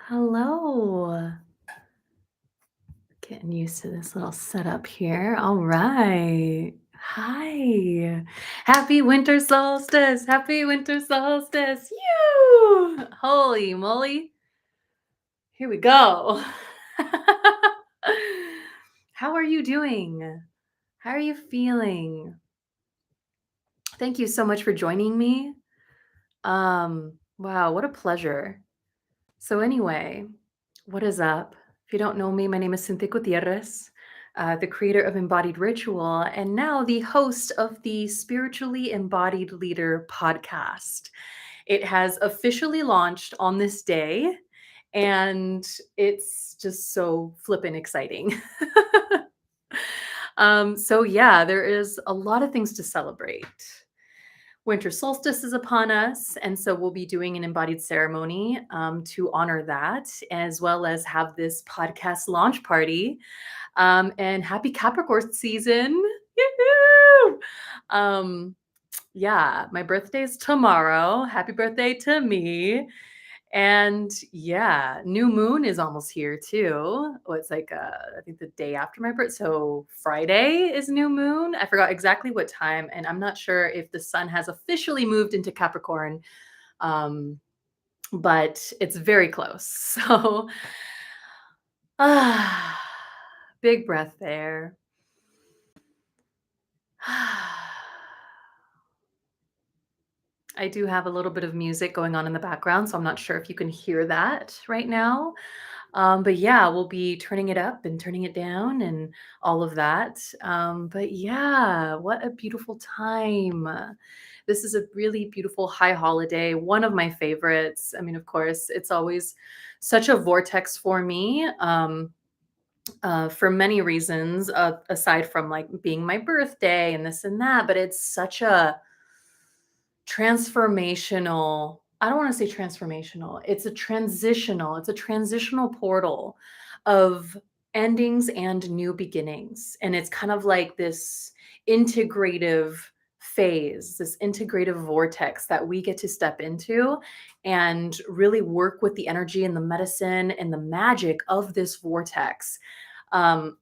Hello. Getting used to this little setup here. All right. Hi. Happy winter solstice. Happy winter solstice. You. Holy moly. Here we go. How are you doing? How are you feeling? Thank you so much for joining me. Wow, what a pleasure. So anyway, what is up? If you don't know me, my name is Cynthia Gutierrez, the creator of Embodied Ritual, and now the host of the Spiritually Embodied Leader Podcast. It has officially launched on this day, and it's just so flippin' exciting. So yeah, there is a lot of things to celebrate. Winter solstice is upon us, and so we'll be doing an embodied ceremony to honor that, as well as have this podcast launch party. And happy Capricorn season! Yoo-hoo! Um, yeah, my birthday is tomorrow. Happy birthday to me! And yeah, new moon is almost here too. Oh, it's like I think the day after my birthday. So Friday is new moon. I forgot exactly what time, and I'm not sure if the sun has officially moved into Capricorn. Um, but it's very close. So ah, big breath there. I do have a little bit of music going on in the background, so I'm not sure if you can hear that right now. But yeah, we'll be turning it up and turning it down and all of that. But yeah, what a beautiful time. This is a really beautiful high holiday, one of my favorites. I mean, of course, it's always such a vortex for me. For many reasons, aside from like being my birthday and this and that, but it's such a transformational. I don't want to say transformational. It's a transitional portal of endings and new beginnings. And it's kind of like this integrative phase, this integrative vortex that we get to step into and really work with the energy and the medicine and the magic of this vortex. Um,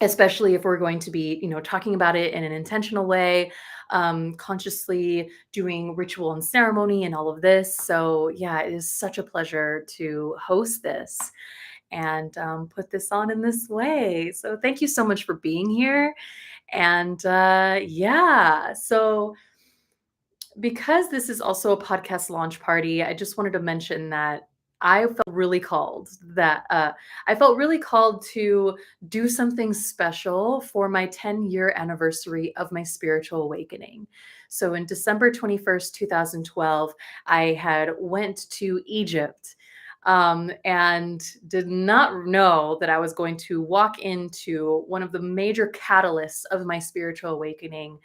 especially if we're going to be, talking about it in an intentional way, consciously doing ritual and ceremony and all of this. So yeah, it is such a pleasure to host this and put this on in this way. So thank you so much for being here. And yeah, so because this is also a podcast launch party, I just wanted to mention that I felt really called to do something special for my 10-year anniversary of my spiritual awakening. So in December 21st, 2012, I had went to Egypt and did not know that I was going to walk into one of the major catalysts of my spiritual awakening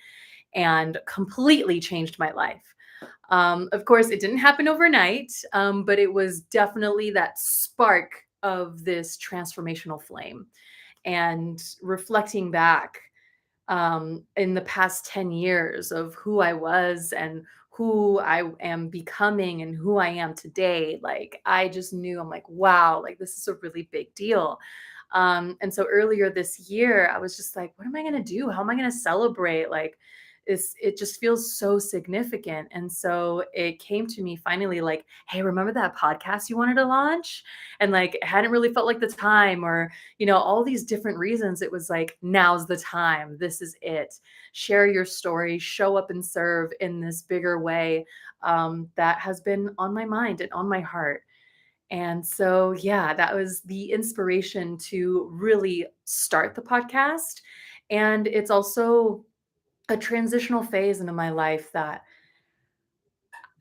and completely changed my life. Of course, it didn't happen overnight, but it was definitely that spark of this transformational flame. And reflecting back in the past 10 years of who I was and who I am becoming and who I am today, like I just knew I'm like, wow, like this is a really big deal. And so earlier this year, I was just like, what am I going to do? How am I going to celebrate? Like, it just feels so significant. And so it came to me finally like, hey, remember that podcast you wanted to launch? And like, it hadn't really felt like the time, or, all these different reasons. It was like, now's the time. This is it. Share your story, show up and serve in this bigger way that has been on my mind and on my heart. And so, yeah, that was the inspiration to really start the podcast. And it's also a transitional phase into my life that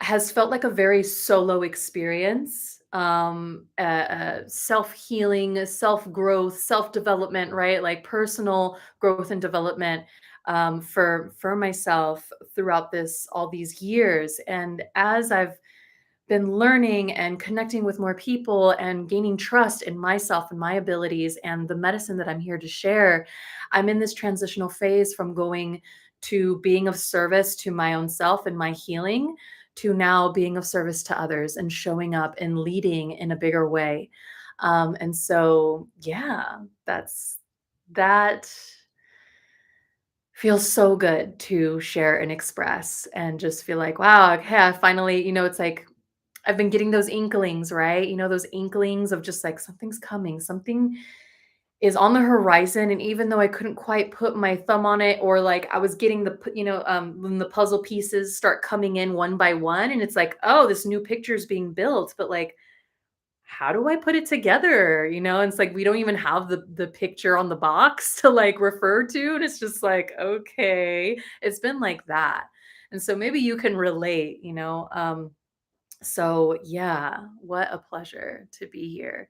has felt like a very solo experience, self-healing, self-growth, self-development, right? Like personal growth and development for myself throughout all these years. And as I've been learning and connecting with more people and gaining trust in myself and my abilities and the medicine that I'm here to share, I'm in this transitional phase from going to being of service to my own self and my healing to now being of service to others and showing up and leading in a bigger way. And so, yeah, that feels so good to share and express and just feel like, wow, okay, I finally, it's like I've been getting those inklings, right? Those inklings of just like something's coming, something is on the horizon. And even though I couldn't quite put my thumb on it, or like I was getting when the puzzle pieces start coming in one by one, and it's like, oh, this new picture is being built, but like, how do I put it together? And it's like we don't even have the picture on the box to like refer to. And it's just like, okay, it's been like that. And so maybe you can relate, so yeah, what a pleasure to be here.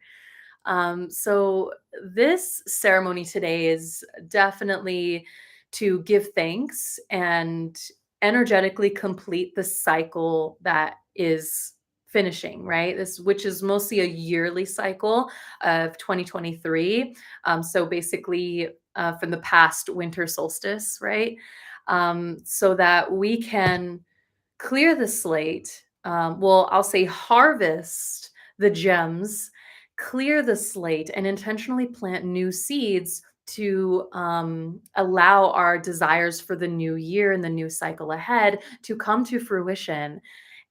So this ceremony today is definitely to give thanks and energetically complete the cycle that is finishing, right? This, which is mostly a yearly cycle of 2023. So basically, from the past winter solstice, right? So that we can clear the slate. Well, I'll say harvest the gems, clear the slate, and intentionally plant new seeds to allow our desires for the new year and the new cycle ahead to come to fruition.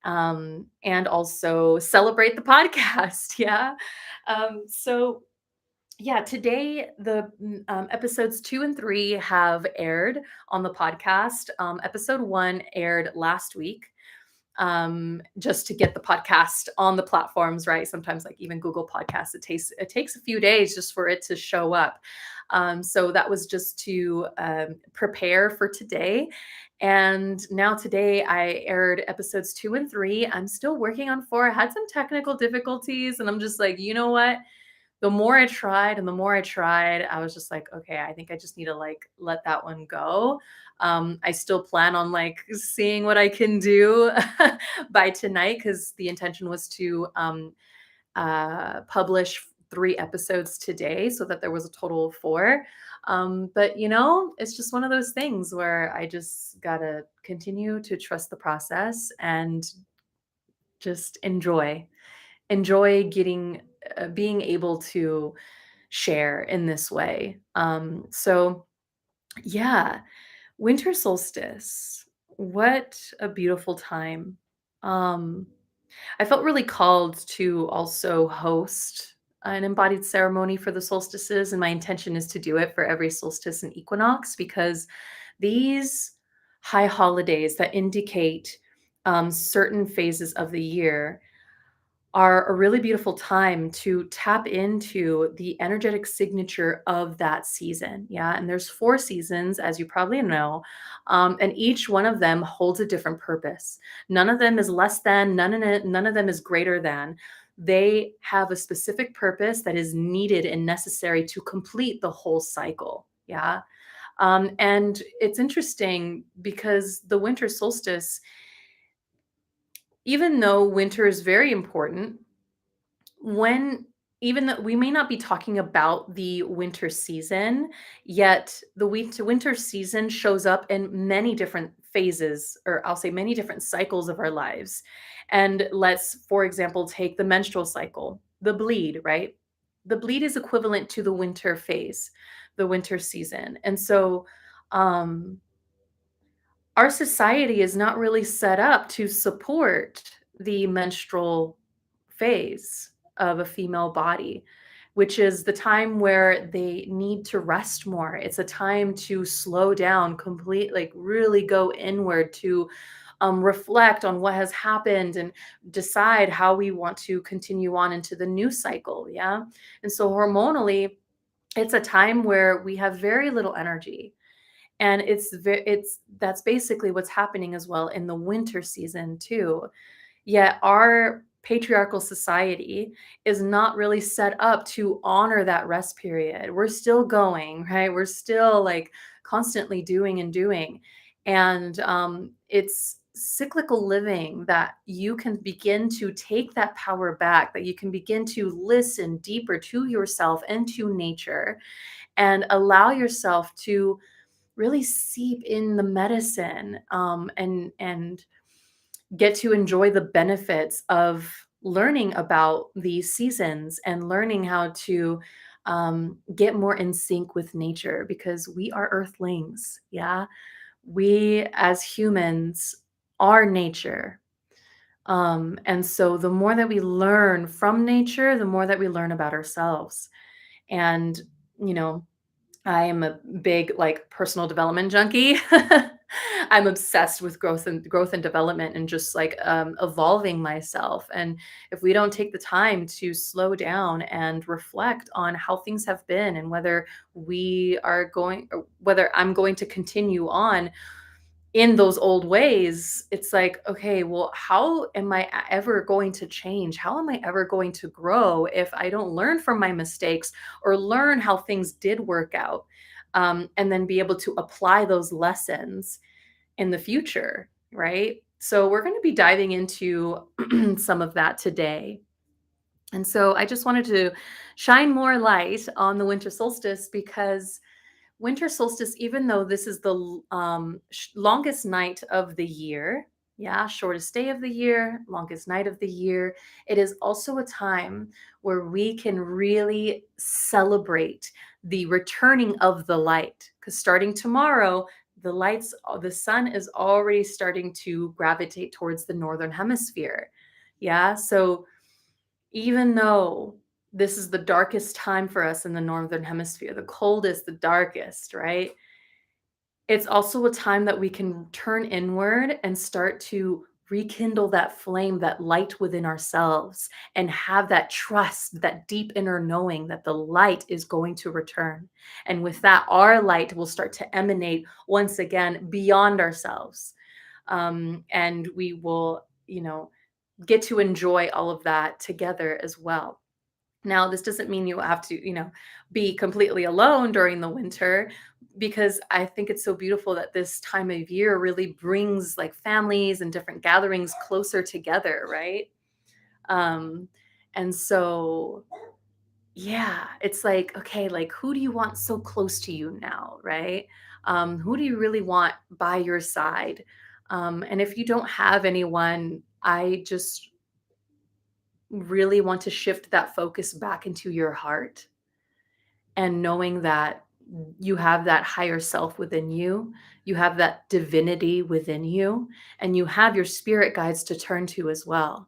And also celebrate the podcast. Yeah. So, yeah, today the episodes 2 and 3 have aired on the podcast. Episode 1 aired last week, just to get the podcast on the platforms, right? Sometimes like even Google Podcasts, it takes a few days just for it to show up. So that was just to prepare for today. And now today I aired episodes 2 and 3. I'm still working on 4. I had some technical difficulties, and I'm just like, you know what? The more I tried and the more I tried, I was just like, okay, I think I just need to like let that one go. I still plan on like seeing what I can do by tonight, because the intention was to publish 3 episodes today, so that there was a total of 4. But it's just one of those things where I just gotta continue to trust the process and just enjoy getting being able to share in this way. So yeah, winter solstice. What a beautiful time. Um, I felt really called to also host an embodied ceremony for the solstices, and my intention is to do it for every solstice and equinox, because these high holidays that indicate certain phases of the year are a really beautiful time to tap into the energetic signature of that season. Yeah. And there's 4 seasons, as you probably know. And each one of them holds a different purpose. None of them is less than, none of them is greater than. They have a specific purpose that is needed and necessary to complete the whole cycle. Yeah. And it's interesting because the winter solstice, even though winter is very important, when even though we may not be talking about the winter season, yet the winter season shows up in many different phases, or I'll say many different cycles of our lives. And let's, for example, take the menstrual cycle, the bleed, right? The bleed is equivalent to the winter phase, the winter season. And so, um, our society is not really set up to support the menstrual phase of a female body, which is the time where they need to rest more. It's a time to slow down, complete, like really go inward to reflect on what has happened and decide how we want to continue on into the new cycle. Yeah. And so hormonally, it's a time where we have very little energy, and it's that's basically what's happening as well in the winter season too. Yet our patriarchal society is not really set up to honor that rest period. We're still going, right? We're still like constantly doing and doing. And it's cyclical living that you can begin to take that power back, that you can begin to listen deeper to yourself and to nature, and allow yourself to really seep in the medicine, and get to enjoy the benefits of learning about these seasons and learning how to get more in sync with nature, because we are earthlings. Yeah. We as humans are nature. And so the more that we learn from nature, the more that we learn about ourselves. And, you know, I am a big like personal development junkie. I'm obsessed with growth and development and just like evolving myself. And if we don't take the time to slow down and reflect on how things have been and whether we are going, or whether I'm going to continue on in those old ways, it's like, okay, well, how am I ever going to change? How am I ever going to grow if I don't learn from my mistakes or learn how things did work out, and then be able to apply those lessons in the future, right? So, we're going to be diving into some of that today. And so, I just wanted to shine more light on the winter solstice because winter solstice, even though this is the longest night of the year, yeah, shortest day of the year, longest night of the year, it is also a time where we can really celebrate the returning of the light. Because starting tomorrow, the sun is already starting to gravitate towards the northern hemisphere. Yeah. So even though this is the darkest time for us in the northern hemisphere, the coldest, the darkest, right? It's also a time that we can turn inward and start to rekindle that flame, that light within ourselves, and have that trust, that deep inner knowing that the light is going to return. And with that, our light will start to emanate once again beyond ourselves. And we will, get to enjoy all of that together as well. Now, this doesn't mean you have to, be completely alone during the winter, because I think it's so beautiful that this time of year really brings like families and different gatherings closer together, right? Um, and so, yeah, it's like, okay, like who do you want so close to you now, right? Who do you really want by your side? And if you don't have anyone, I just really want to shift that focus back into your heart, and knowing that you have that higher self within you, you have that divinity within you, and you have your spirit guides to turn to as well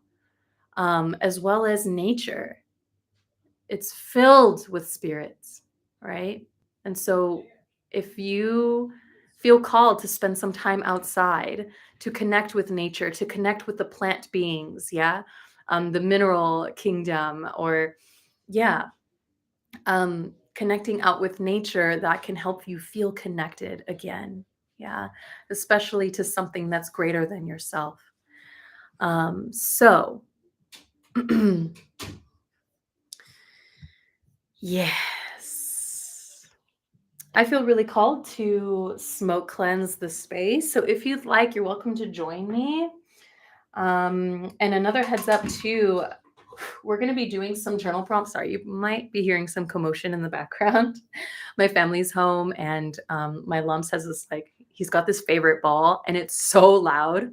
as nature. It's filled with spirits, right? And so if you feel called to spend some time outside, to connect with nature, to connect with the plant beings, yeah, the mineral kingdom, or yeah, connecting out with nature, that can help you feel connected again. Yeah, especially to something that's greater than yourself. So, yes, I feel really called to smoke cleanse the space. So, if you'd like, you're welcome to join me. And another heads up, too, we're going to be doing some journal prompts. Sorry, you might be hearing some commotion in the background. My family's home, and my Lumps has this, like, he's got this favorite ball, and it's so loud.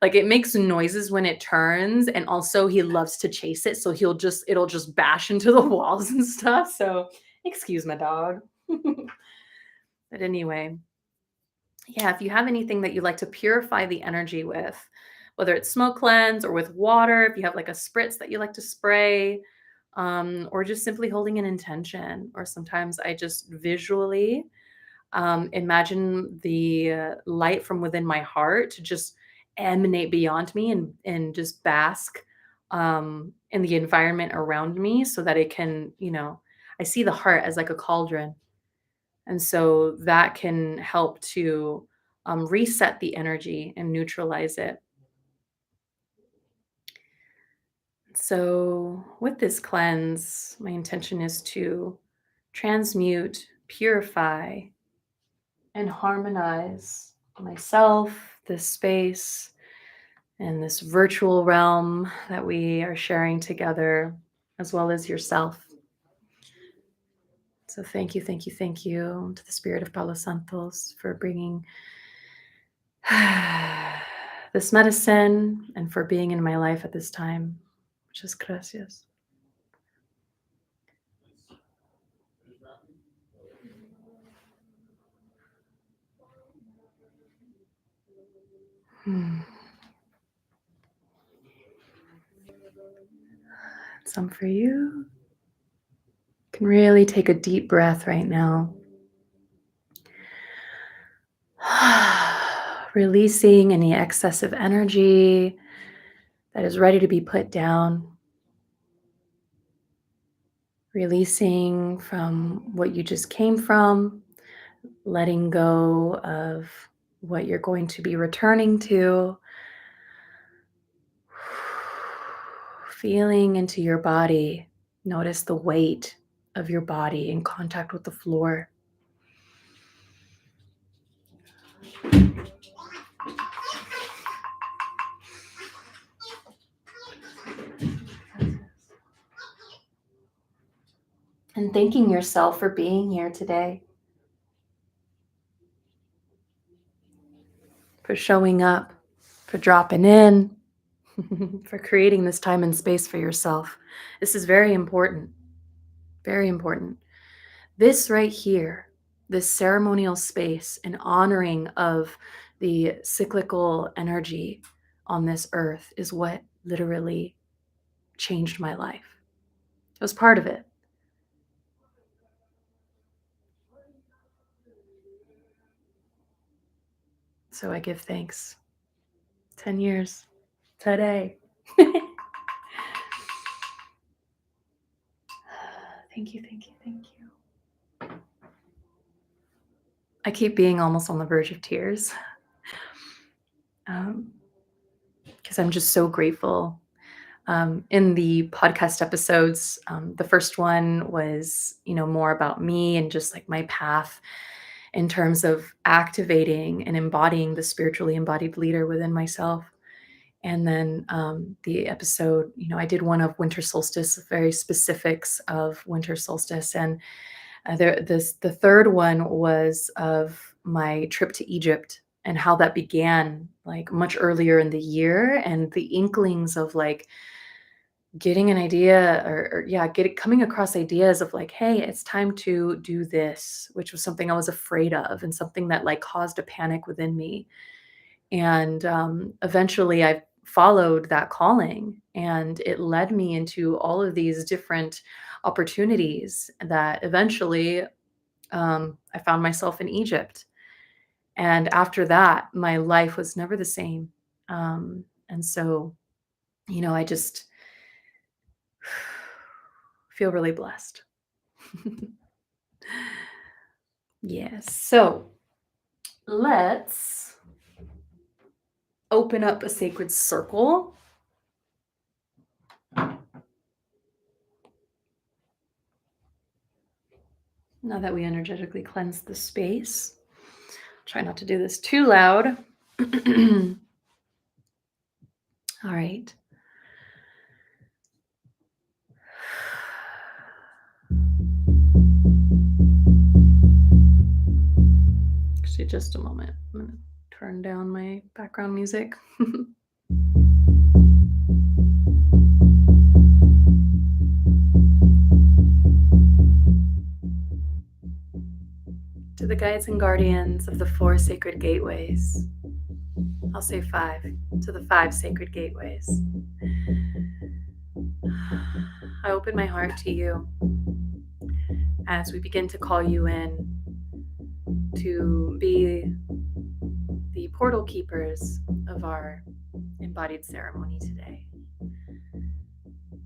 Like, it makes noises when it turns, and also he loves to chase it, so it'll just bash into the walls and stuff. So excuse my dog. But anyway, yeah, if you have anything that you like to purify the energy with, whether it's smoke cleanse or with water, if you have like a spritz that you like to spray, or just simply holding an intention, or sometimes I just visually imagine the light from within my heart to just emanate beyond me, and just bask in the environment around me, so that it can, I see the heart as like a cauldron. And so that can help to reset the energy and neutralize it. So, with this cleanse, my intention is to transmute, purify, and harmonize myself, this space, and this virtual realm that we are sharing together, as well as yourself. So, thank you, thank you, thank you to the spirit of Palo Santos for bringing this medicine and for being in my life at this time. Muchas gracias. Some for you. You can really take a deep breath right now. Releasing any excessive energy that is ready to be put down. Releasing from what you just came from, letting go of what you're going to be returning to. Feeling into your body. Notice the weight of your body in contact with the floor. And thanking yourself for being here today, for showing up, for dropping in, for creating this time and space for yourself. This is very important, very important. This right here, this ceremonial space and honoring of the cyclical energy on this earth is what literally changed my life. It was part of it. So I give thanks. 10 years today. Thank you, thank you, thank you. I keep being almost on the verge of tears because I'm just so grateful. In the podcast episodes, the first one was, more about me and just like my path in terms of activating and embodying the spiritually embodied leader within myself. And then the episode, I did one of winter solstice, very specifics of winter solstice. And the third one was of my trip to Egypt and how that began like much earlier in the year, and the inklings of like getting an idea coming across ideas of like, hey, it's time to do this, which was something I was afraid of and something that like caused a panic within me. And eventually I followed that calling, and it led me into all of these different opportunities that eventually I found myself in Egypt. And after that, my life was never the same. And so, I just feel really blessed. Yes. So let's open up a sacred circle. Now that we energetically cleanse the space, try not to do this too loud. All right. Actually, just a moment. I'm going to turn down my background music. To the guides and guardians of the 4 sacred gateways. I'll say 5. To the 5 sacred gateways. I open my heart to you as we begin to call you in to be the portal keepers of our embodied ceremony today.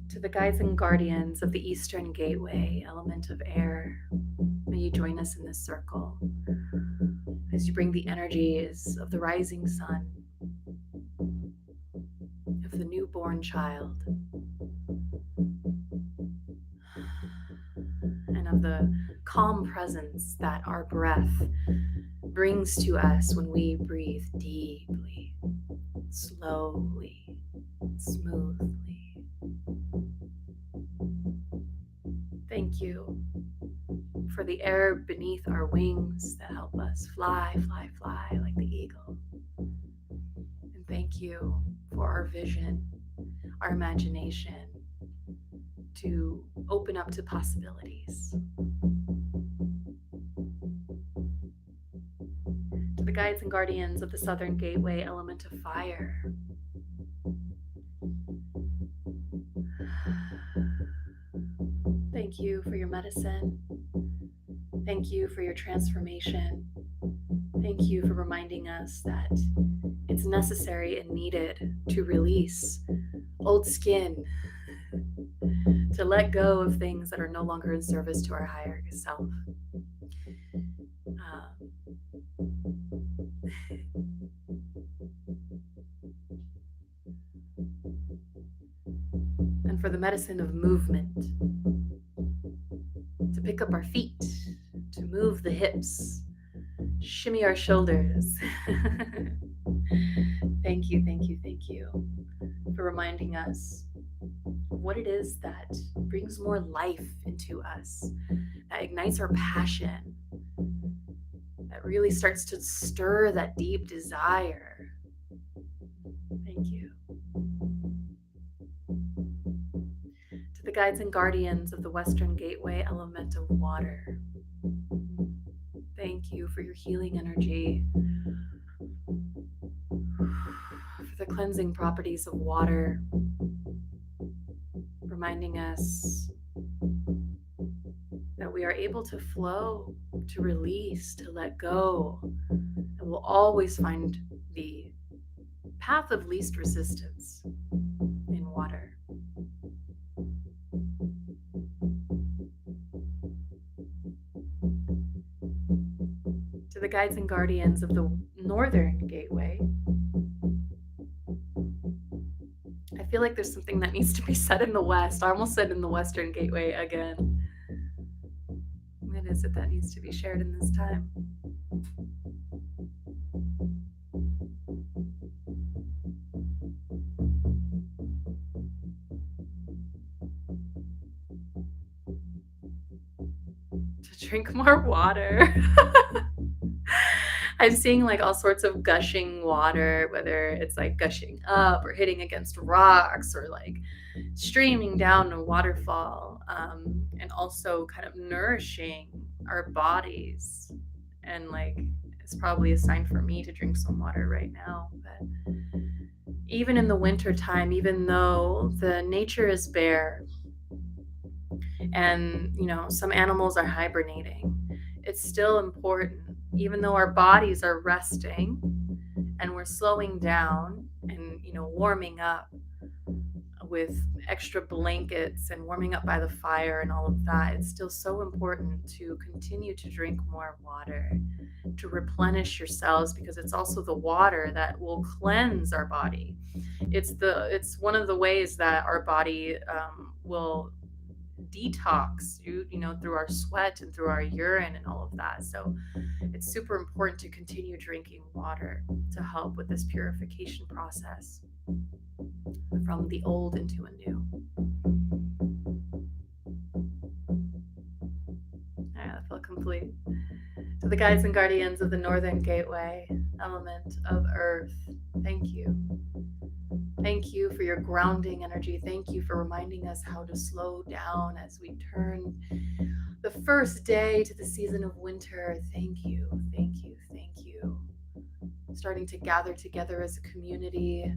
To the guides and guardians of the Eastern Gateway, element of air, may you join us in this circle as you bring the energies of the rising sun, of the newborn child, and of the calm presence that our breath brings to us when we breathe deeply, slowly, smoothly. Thank you for the air beneath our wings that help us fly, fly, fly like the eagle. And Thank you for our vision, our imagination to open up to possibilities. To the guides and guardians of the Southern Gateway element of fire, thank you for your medicine. Thank you for your transformation. Thank you for reminding us that it's necessary and needed to release old skin, to let go of things that are no longer in service to our higher self. And for the medicine of movement, to pick up our feet, to move the hips, shimmy our shoulders. Thank you, thank you, thank you for reminding us what it is that brings more life into us, that ignites our passion, that really starts to stir that deep desire. Thank you. To the guides and guardians of the Western Gateway element of water, thank you for your healing energy, for the cleansing properties of water, reminding us that we are able to flow, to release, to let go, and we'll always find the path of least resistance in water. To the guides and guardians of the Northern Gateway, I feel like there's something that needs to be said in the West. I almost said in the Western Gateway again. What is it that needs to be shared in this time? To drink more water. I'm seeing like all sorts of gushing water, whether it's like gushing up or hitting against rocks or like streaming down a waterfall, and also kind of nourishing our bodies. And like, it's probably a sign for me to drink some water right now. But even in the winter time, even though the nature is bare and, some animals are hibernating, it's still important, even though our bodies are resting and we're slowing down and, warming up with extra blankets and warming up by the fire and all of that, it's still so important to continue to drink more water, to replenish yourselves, because it's also the water that will cleanse our body. It's one of the ways that our body will detox through our sweat and through our urine and all of that. So it's super important to continue drinking water to help with this purification process from the old into a new. I feel complete. To the guides and guardians of the Northern Gateway element of earth, thank you. Thank you for your grounding energy. Thank you for reminding us how to slow down as we turn the first day to the season of winter. Thank you, thank you, thank you. Starting to gather together as a community,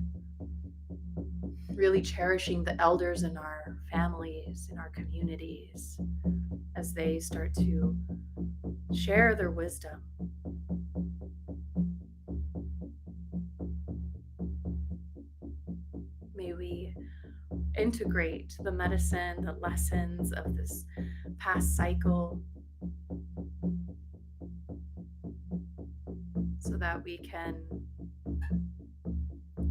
really cherishing the elders in our families, in our communities, as they start to share their wisdom. May we integrate the medicine, the lessons of this past cycle, so that we can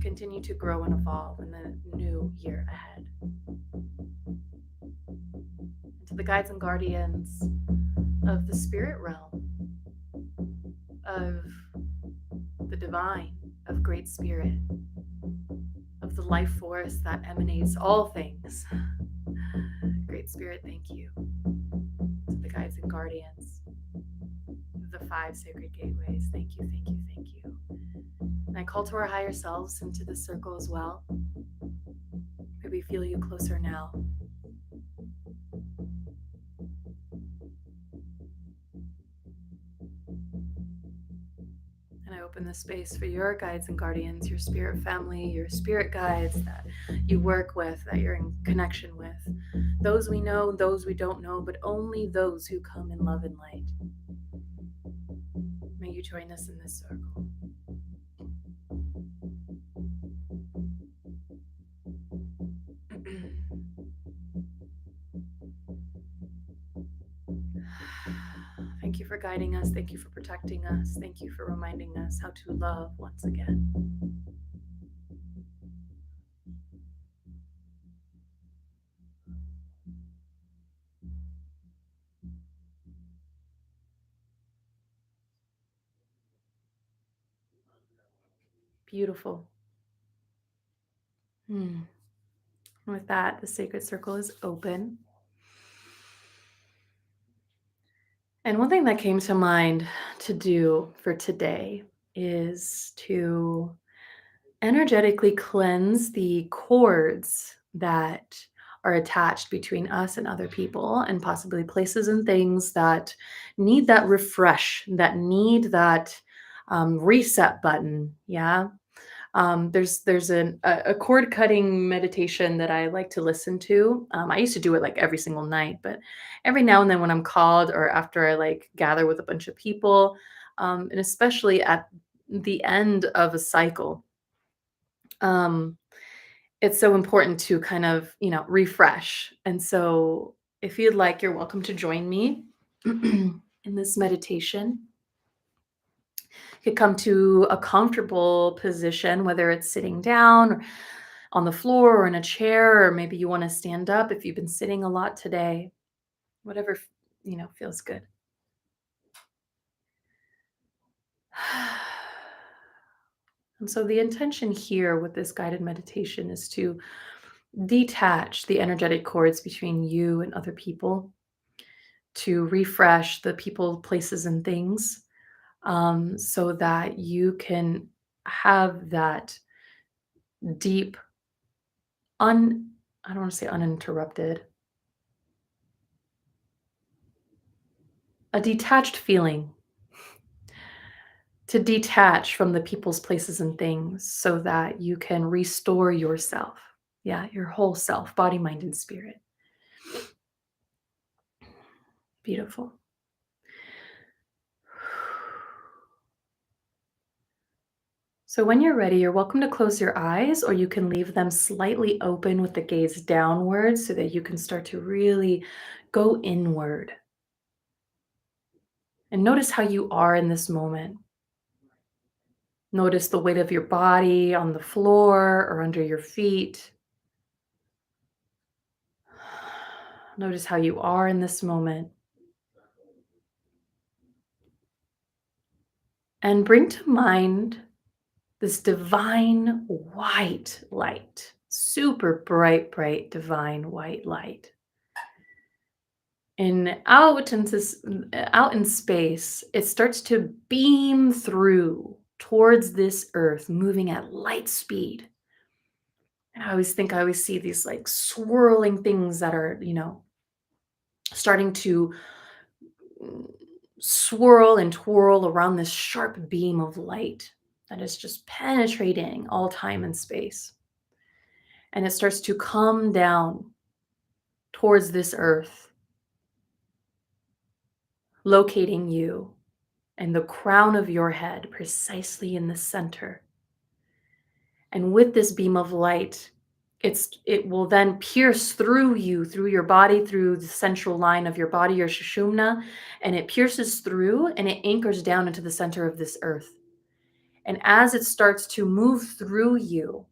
continue to grow and evolve in the new year ahead. And to the guides and guardians of the spirit realm, of the divine, of Great Spirit, of the life force that emanates all things. Great Spirit, thank you. To the guides and guardians of the 5 sacred gateways, thank you, thank you, thank you. And I call to our higher selves into this circle as well. May we feel you closer now. And I open the space for your guides and guardians, your spirit family, your spirit guides that you work with, that you're in connection with. Those we know, those we don't know, but only those who come in love and light. May you join us in this circle. Thank you for guiding us. Thank you for protecting us. Thank you for reminding us how to love once again. Beautiful. With that, the sacred circle is open. And one thing that came to mind to do for today is to energetically cleanse the cords that are attached between us and other people, and possibly places and things that need that refresh, that need that reset button. Yeah. There's a cord cutting meditation that I like to listen to. I used to do it like every single night, but every now and then when I'm called or after I like gather with a bunch of people, and especially at the end of a cycle, um, it's so important to kind of, refresh. And so if you'd like, you're welcome to join me in this meditation. You could come to a comfortable position, whether it's sitting down or on the floor or in a chair, or maybe you want to stand up if you've been sitting a lot today, whatever, feels good. And so the intention here with this guided meditation is to detach the energetic cords between you and other people, to refresh the people, places, and things, so that you can have that deep, I don't want to say uninterrupted, a detached feeling, to detach from the people's, places, and things so that you can restore yourself. Yeah, your whole self, body, mind, and spirit. Beautiful. So when you're ready, you're welcome to close your eyes, or you can leave them slightly open with the gaze downwards so that you can start to really go inward. And notice how you are in this moment. Notice the weight of your body on the floor or under your feet. Notice how you are in this moment. And bring to mind this divine white light, super bright, bright, divine white light. And out in space, it starts to beam through towards this earth, moving at light speed. And I always see these like swirling things that are, starting to mm, swirl and twirl around this sharp beam of light that is just penetrating all time and space. And it starts to come down towards this earth, locating you and the crown of your head precisely in the center. And with this beam of light, it will then pierce through you, through your body, through the central line of your body, your shushumna, and it pierces through and it anchors down into the center of this earth. And as it starts to move through you,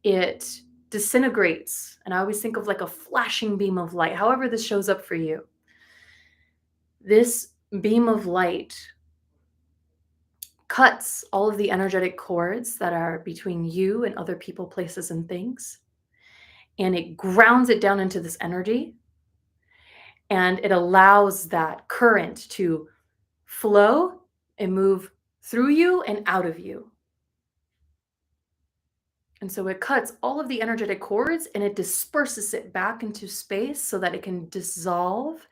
it disintegrates. And I always think of like a flashing beam of light, however this shows up for you. This beam of light cuts all of the energetic cords that are between you and other people, places, and things. And it grounds it down into this energy. And it allows that current to flow and move through you and out of you. And so it cuts all of the energetic cords and it disperses it back into space so that it can dissolve,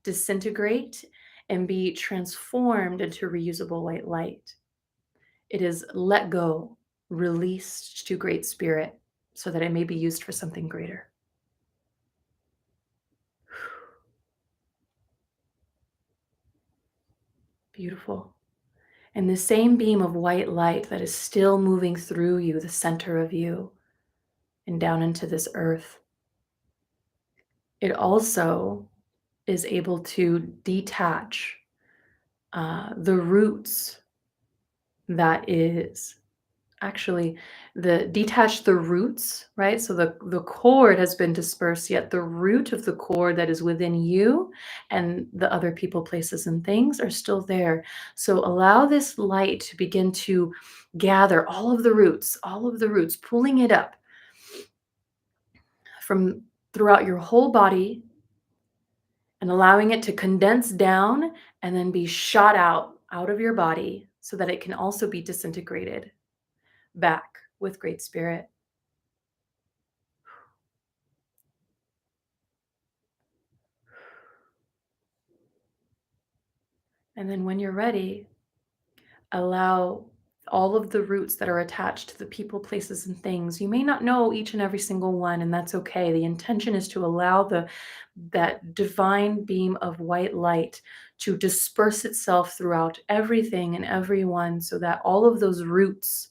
disintegrate, and be transformed into reusable white light. It is let go, released to Great Spirit so that it may be used for something greater. Beautiful. And the same beam of white light that is still moving through you, the center of you, and down into this earth, it also is able to detach the roots that is actually the detach the roots, right? So the cord has been dispersed, yet the root of the cord that is within you and the other people, places, and things are still there. So allow this light to begin to gather all of the roots, pulling it up from throughout your whole body and allowing it to condense down and then be shot out of your body so that it can also be disintegrated back with Great Spirit. And then when you're ready, allow all of the roots that are attached to the people, places, and things. You may not know each and every single one, and that's okay. The intention is to allow that divine beam of white light to disperse itself throughout everything and everyone so that all of those roots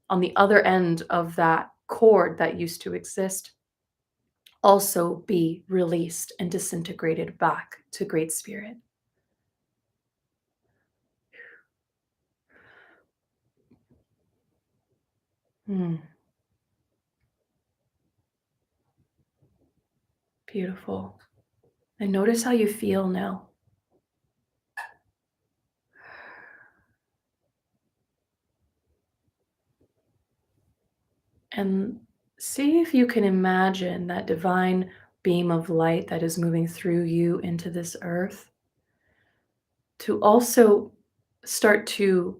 on the other end of that cord that used to exist also be released and disintegrated back to Great Spirit. Hmm, beautiful. And notice how you feel now. And see if you can imagine that divine beam of light that is moving through you into this earth to also start to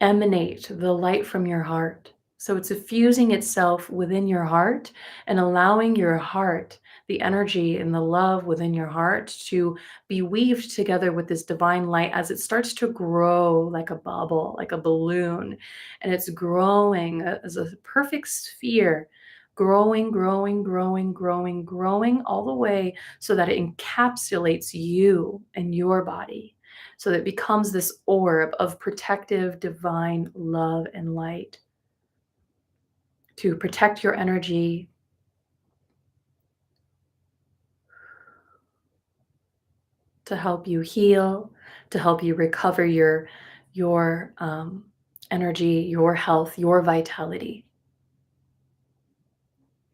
emanate the light from your heart. So it's effusing itself within your heart and allowing your heart, the energy and the love within your heart to be weaved together with this divine light as it starts to grow like a bubble, like a balloon. And it's growing as a perfect sphere, growing, growing, growing, growing, growing all the way so that it encapsulates you and your body so that it becomes this orb of protective divine love and light to protect your energy, to help you heal, to help you recover your energy, your health, your vitality.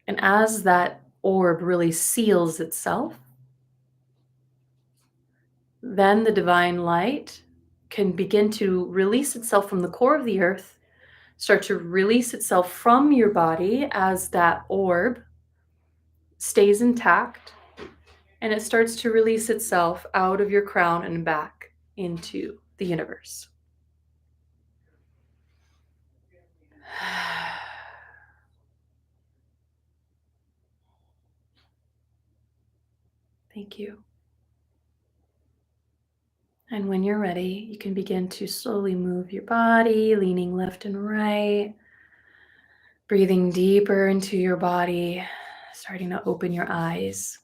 And as that orb really seals itself, then the divine light can begin to release itself from the core of the earth, start to release itself from your body as that orb stays intact, and it starts to release itself out of your crown and back into the universe. Thank you. And when you're ready, you can begin to slowly move your body, leaning left and right, breathing deeper into your body, starting to open your eyes.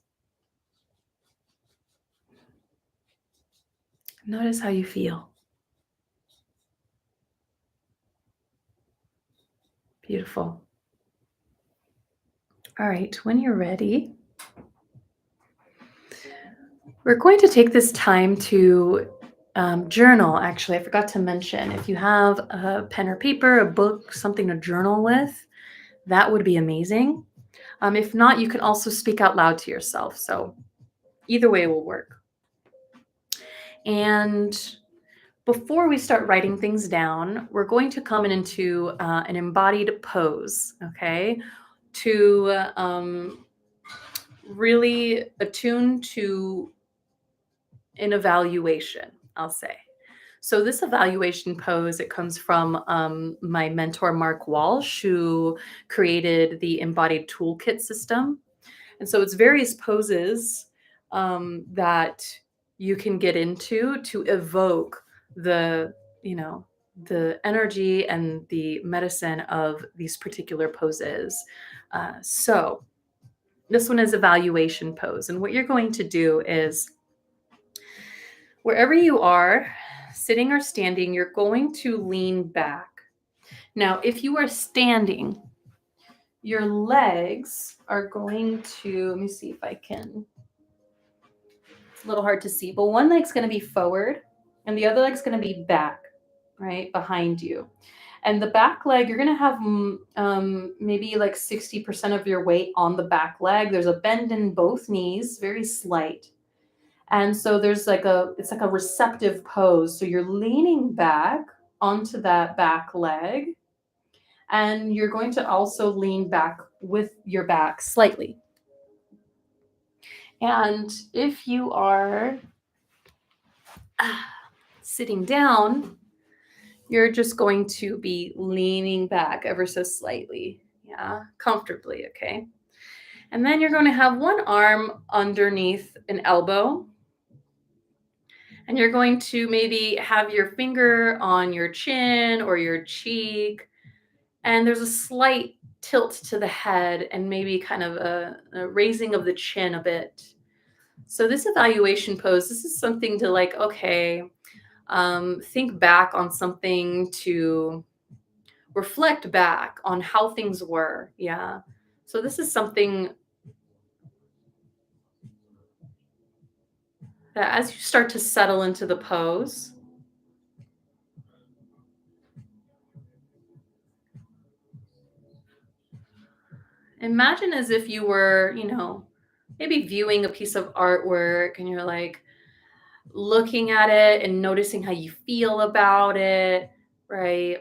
Notice how you feel. Beautiful. All right, when you're ready, we're going to take this time to journal. Actually, I forgot to mention if you have a pen or paper, a book, something to journal with, that would be amazing. If not, you can also speak out loud to yourself. So either way will work. And before we start writing things down, we're going to come into an embodied pose, okay, to really attune to an evaluation, I'll say. So this evaluation pose, it comes from my mentor, Mark Walsh, who created the embodied toolkit system. And so it's various poses that you can get into to evoke the, you know, the energy and the medicine of these particular poses. So this one is evaluation pose. And what you're going to do is wherever you are, sitting or standing, you're going to lean back. Now, if you are standing, your legs are going to, let me see if I can, it's a little hard to see, but one leg's going to be forward and the other leg's going to be back, right, behind you. And the back leg, you're going to have maybe like 60% of your weight on the back leg. There's a bend in both knees, very slight. And so there's it's like a receptive pose. So you're leaning back onto that back leg, and you're going to also lean back with your back slightly. And if you are sitting down, you're just going to be leaning back ever so slightly. Yeah, comfortably, okay? And then you're going to have one arm underneath an elbow. And you're going to maybe have your finger on your chin or your cheek. And there's a slight tilt to the head and maybe kind of a raising of the chin a bit. So this evaluation pose, this is something to like, okay, think back on something, to reflect back on how things were. Yeah. So this is something that as you start to settle into the pose, imagine as if you were, maybe viewing a piece of artwork and you're like looking at it and noticing how you feel about it, right?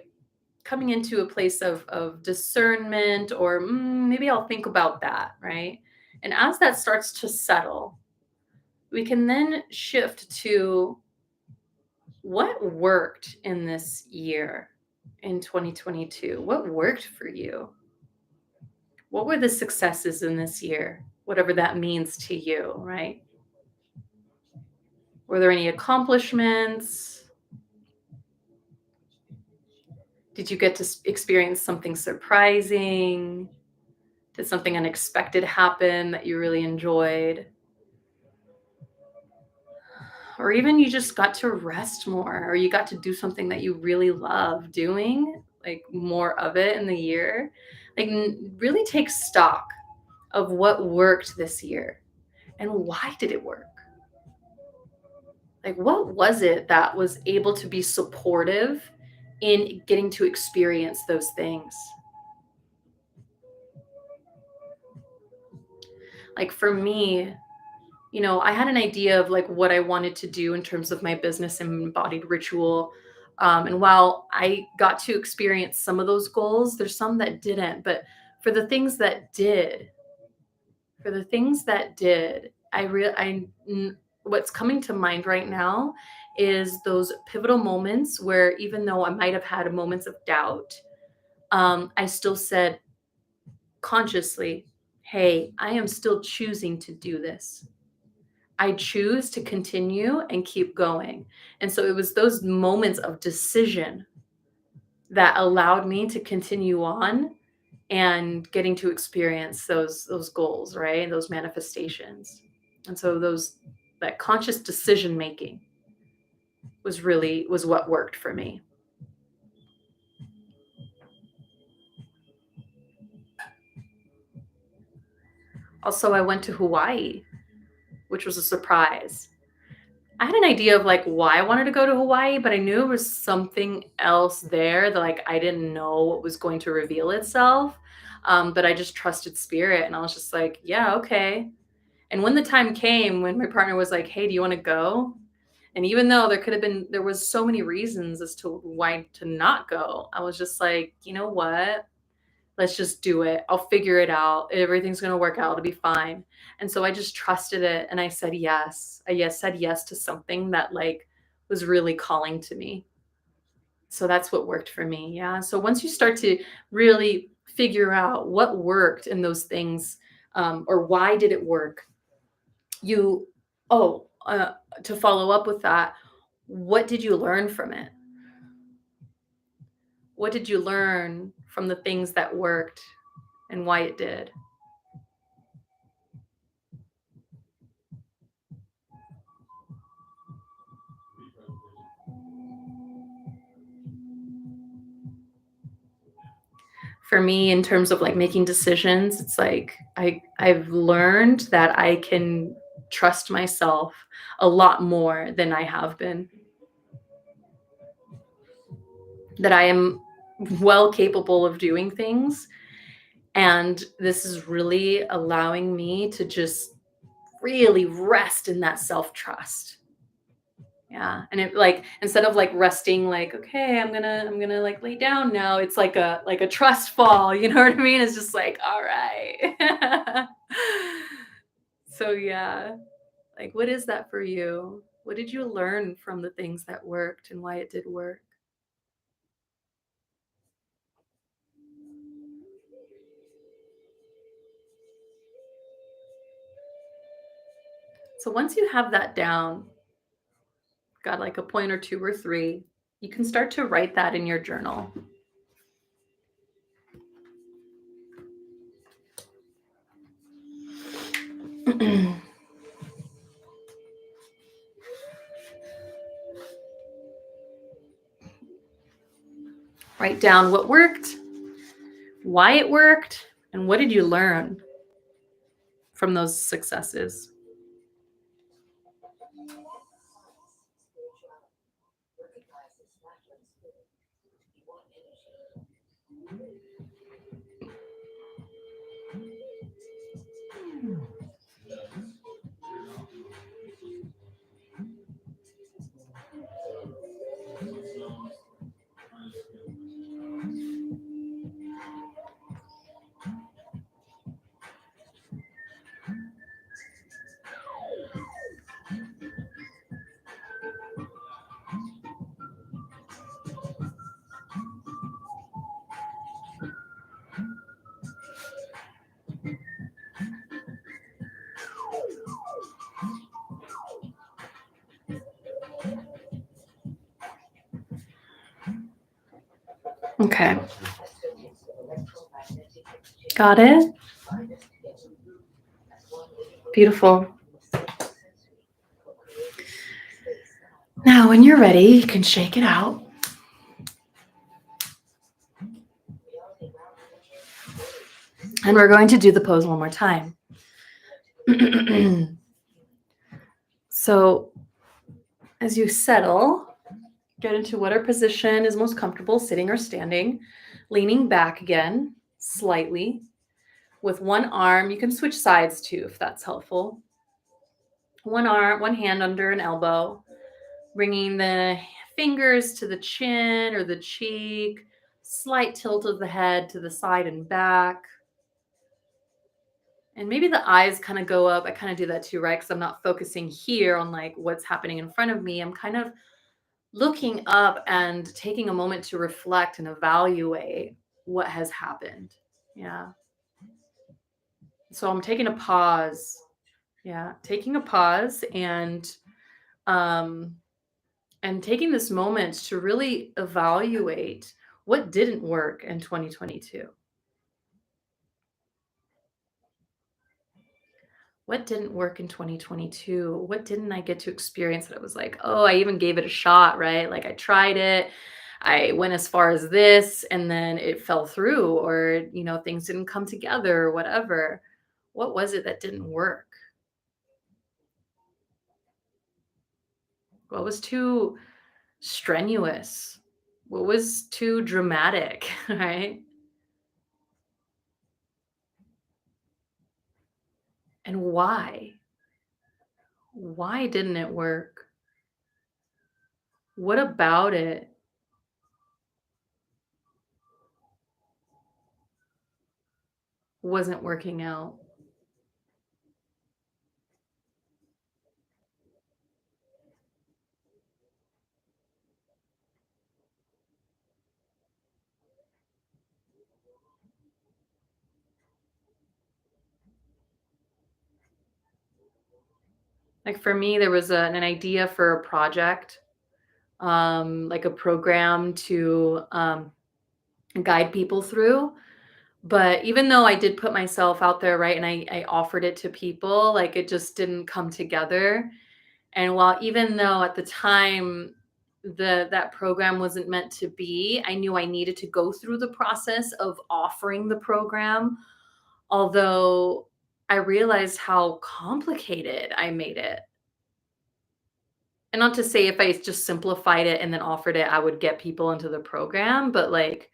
Coming into a place of discernment, or maybe I'll think about that, right? And as that starts to settle, we can then shift to what worked in this year, in 2022. What worked for you? What were the successes in this year? Whatever that means to you, right? Were there any accomplishments? Did you get to experience something surprising? Did something unexpected happen that you really enjoyed? Or even you just got to rest more, or you got to do something that you really love doing, like more of it in the year. Like really take stock of what worked this year and why did it work? Like what was it that was able to be supportive in getting to experience those things? Like for me, I had an idea of like what I wanted to do in terms of my business and embodied ritual. And while I got to experience some of those goals, there's some that didn't. But for the things that did, what's coming to mind right now is those pivotal moments where even though I might have had moments of doubt, I still said consciously, hey, I am still choosing to do this. I choose to continue and keep going. And so it was those moments of decision that allowed me to continue on and getting to experience those goals, right? Those manifestations. And so that conscious decision making was what worked for me. Also, I went to Hawaii, which was a surprise. I had an idea of like why I wanted to go to Hawaii, but I knew there was something else there that like I didn't know what was going to reveal itself. But I just trusted spirit, and I was just like, yeah, okay. And when the time came, when my partner was like, hey, do you want to go? And even though there was so many reasons as to why to not go, I was just like, you know what? Let's just do it. I'll figure it out. Everything's going to work out. It'll be fine. And so I just trusted it. And I said yes. Said yes to something that like was really calling to me. So that's what worked for me. Yeah. So once you start to really figure out what worked in those things, or why did it work, you, oh, to follow up with that, what did you learn from it? What did you learn from the things that worked and why it did? For me, in terms of like making decisions, it's like I've learned that I can trust myself a lot more than I have been. That I am well capable of doing things, and this is really allowing me to just really rest in that self-trust. Yeah, and it, like, instead of like resting, like, okay, I'm gonna like lay down now, it's like a trust fall, you know what I mean? It's just like, all right. So yeah, like, what is that for you? What did you learn from the things that worked and why it did work? So once you have that down, got like a point or two or three, you can start to write that in your journal. Write down what worked, why it worked, and what did you learn from those successes. Okay. Got it? Beautiful. Now, when you're ready, you can shake it out. And we're going to do the pose one more time. So, as you settle, get into whatever position is most comfortable, sitting or standing, leaning back again slightly. With one arm, you can switch sides too if that's helpful. One arm, one hand under an elbow, bringing the fingers to the chin or the cheek, slight tilt of the head to the side and back. And maybe the eyes kind of go up. I kind of do that too, right? Because I'm not focusing here on like what's happening in front of me. I'm kind of looking up and taking a moment to reflect and evaluate what has happened. Yeah. So I'm taking a pause. Yeah, taking a pause um and taking this moment to really evaluate what didn't work in 2022. What didn't work in 2022? What didn't I get to experience that I was like, oh, I even gave it a shot, right? Like I tried it. I went as far as this and then it fell through, or, things didn't come together or whatever. What was it that didn't work? What was too strenuous? What was too dramatic, right? And why? Why didn't it work? What about it wasn't working out? Like for me, there was an idea for a project, like a program to guide people through. But even though I did put myself out there, right, and I offered it to people, like it just didn't come together. And while even though at the time that program wasn't meant to be, I knew I needed to go through the process of offering the program, although I realized how complicated I made it. And not to say if I just simplified it and then offered it, I would get people into the program, but like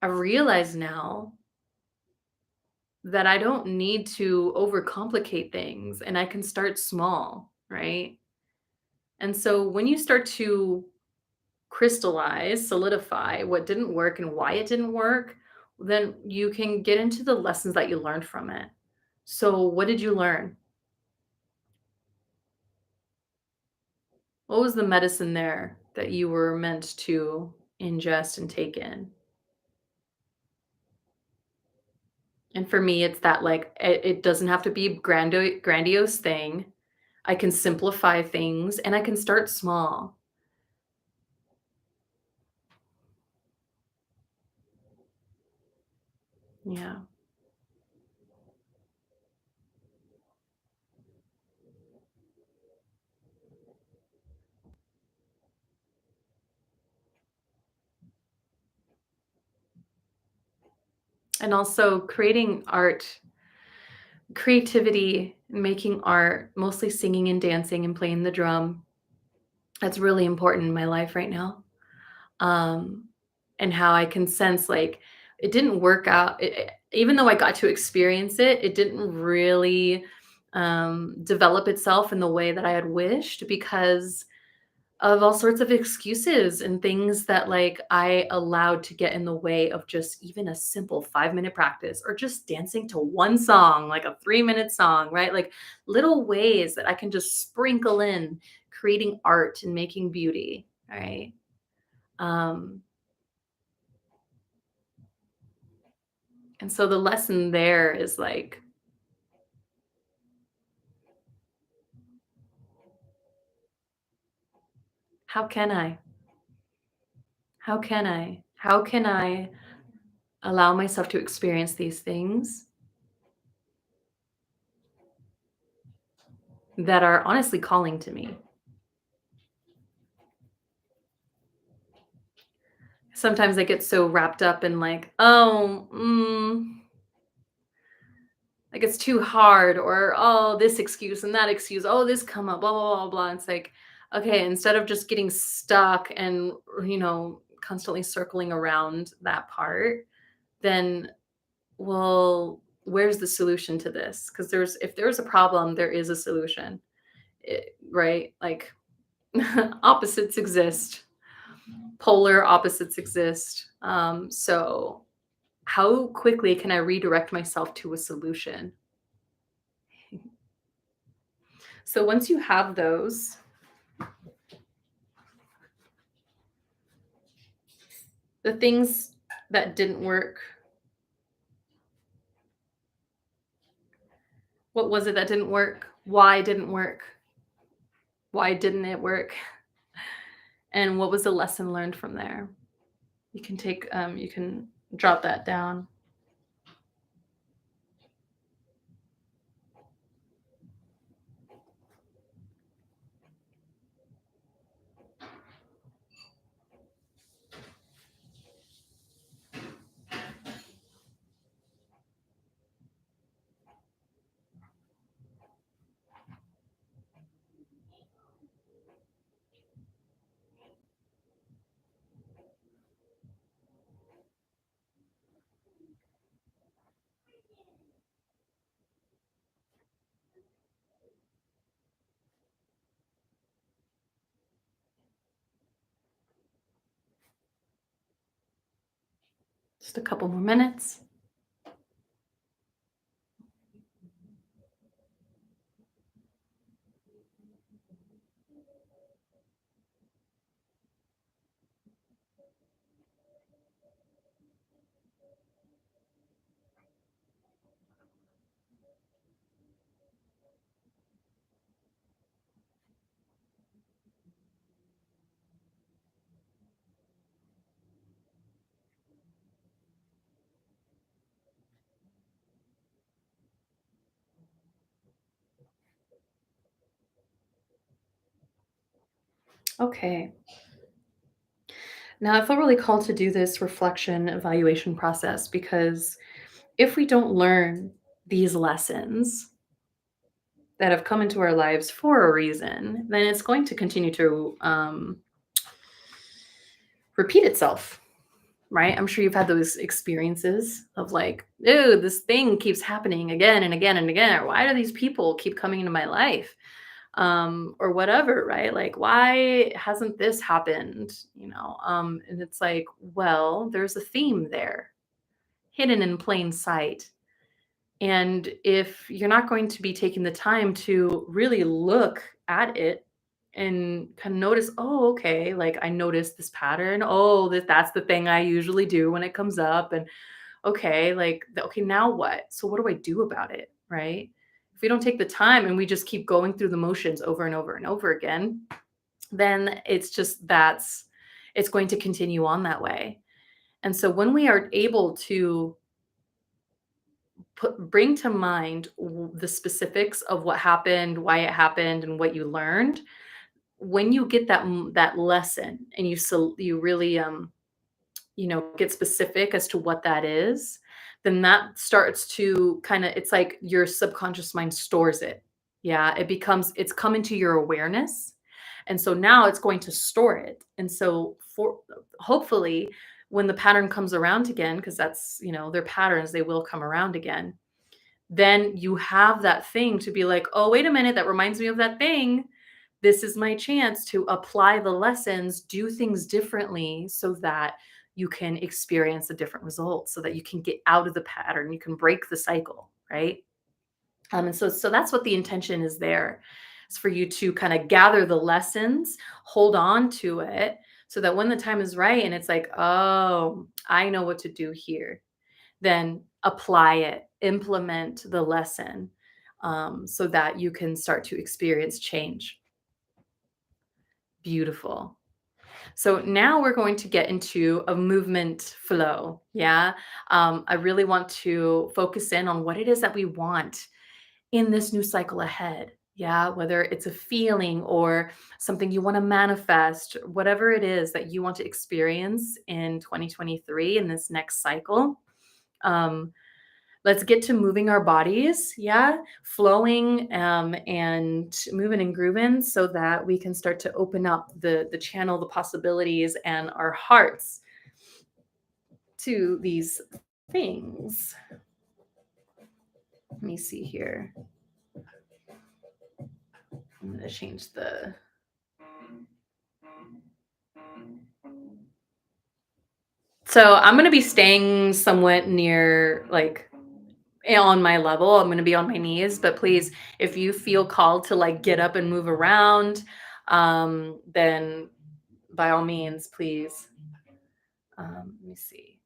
I realize now that I don't need to overcomplicate things and I can start small, right? And so when you start to crystallize, solidify what didn't work and why it didn't work, then you can get into the lessons that you learned from it. So, what did you learn? What was the medicine there that you were meant to ingest and take in? And for me, it's that like it doesn't have to be grandiose thing. I can simplify things and I can start small. Yeah. And also creating art, creativity, making art, mostly singing and dancing and playing the drum. That's really important in my life right now. Um, and how I can sense like it didn't work out. Even though I got to experience it, it didn't really develop itself in the way that I had wished because of all sorts of excuses and things that like I allowed to get in the way of just even a simple 5-minute practice or just dancing to one song, like a 3-minute song, right? Like little ways that I can just sprinkle in creating art and making beauty, right? Um, and so the lesson there is like, how can I? How can I? How can I allow myself to experience these things that are honestly calling to me? Sometimes I get so wrapped up in like, "Oh, like it's too hard," or, "Oh, this excuse and that excuse. Oh, this come up, blah, blah, blah, blah." It's like, okay, instead of just getting stuck and, constantly circling around that part, then, well, where's the solution to this? Because if there's a problem, there is a solution, right? Like, opposites exist, polar opposites exist. So how quickly can I redirect myself to a solution? So once you have those, the things that didn't work, what was it that didn't work? Why didn't work? Why didn't it work? And what was the lesson learned from there? You can jot that down. Just a couple more minutes. Okay. Now I feel really called to do this reflection evaluation process because if we don't learn these lessons that have come into our lives for a reason, then it's going to continue to repeat itself, right? I'm sure you've had those experiences of like, "Ew, this thing keeps happening again and again and again. Or why do these people keep coming into my life?" Or whatever, right? Like, why hasn't this happened? And it's like, well, there's a theme there, hidden in plain sight. And if you're not going to be taking the time to really look at it and kind of notice, oh, okay, like I noticed this pattern. Oh, that's the thing I usually do when it comes up. And okay, okay, now what? So what do I do about it? Right? If we don't take the time and we just keep going through the motions over and over and over again, then it's going to continue on that way. And so when we are able to bring to mind the specifics of what happened, why it happened, and what you learned, when you get that lesson and you really get specific as to what that is, then that starts to kind of, it's like your subconscious mind stores it. Yeah, it's come into your awareness. And so now it's going to store it. And so for hopefully when the pattern comes around again, because that's, they're patterns, they will come around again. Then you have that thing to be like, oh, wait a minute, that reminds me of that thing. This is my chance to apply the lessons, do things differently so that you can experience a different result, so that you can get out of the pattern, you can break the cycle, right? And so that's what the intention is there. It's for you to kind of gather the lessons, hold on to it, so that when the time is right and it's like, oh, I know what to do here, then apply it, implement the lesson, so that you can start to experience change. Beautiful. So now we're going to get into a movement flow. Yeah. I really want to focus in on what it is that we want in this new cycle ahead. Yeah. Whether it's a feeling or something you want to manifest, whatever it is that you want to experience in 2023 in this next cycle. Um, let's get to moving our bodies, yeah, flowing, and moving and grooving so that we can start to open up the channel, the possibilities, and our hearts to these things. Let me see here. I'm going to change the. So I'm going to be staying somewhat near, like, on my level. I'm going to be on my knees, but please, if you feel called to like get up and move around, then by all means, please. Let me see.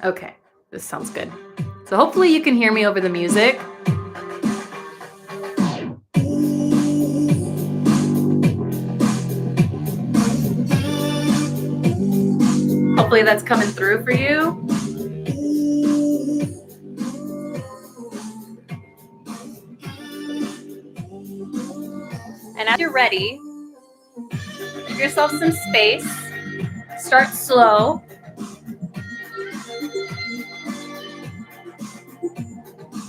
Okay, this sounds good. So hopefully you can hear me over the music. Hopefully that's coming through for you. And as you're ready, give yourself some space. Start slow.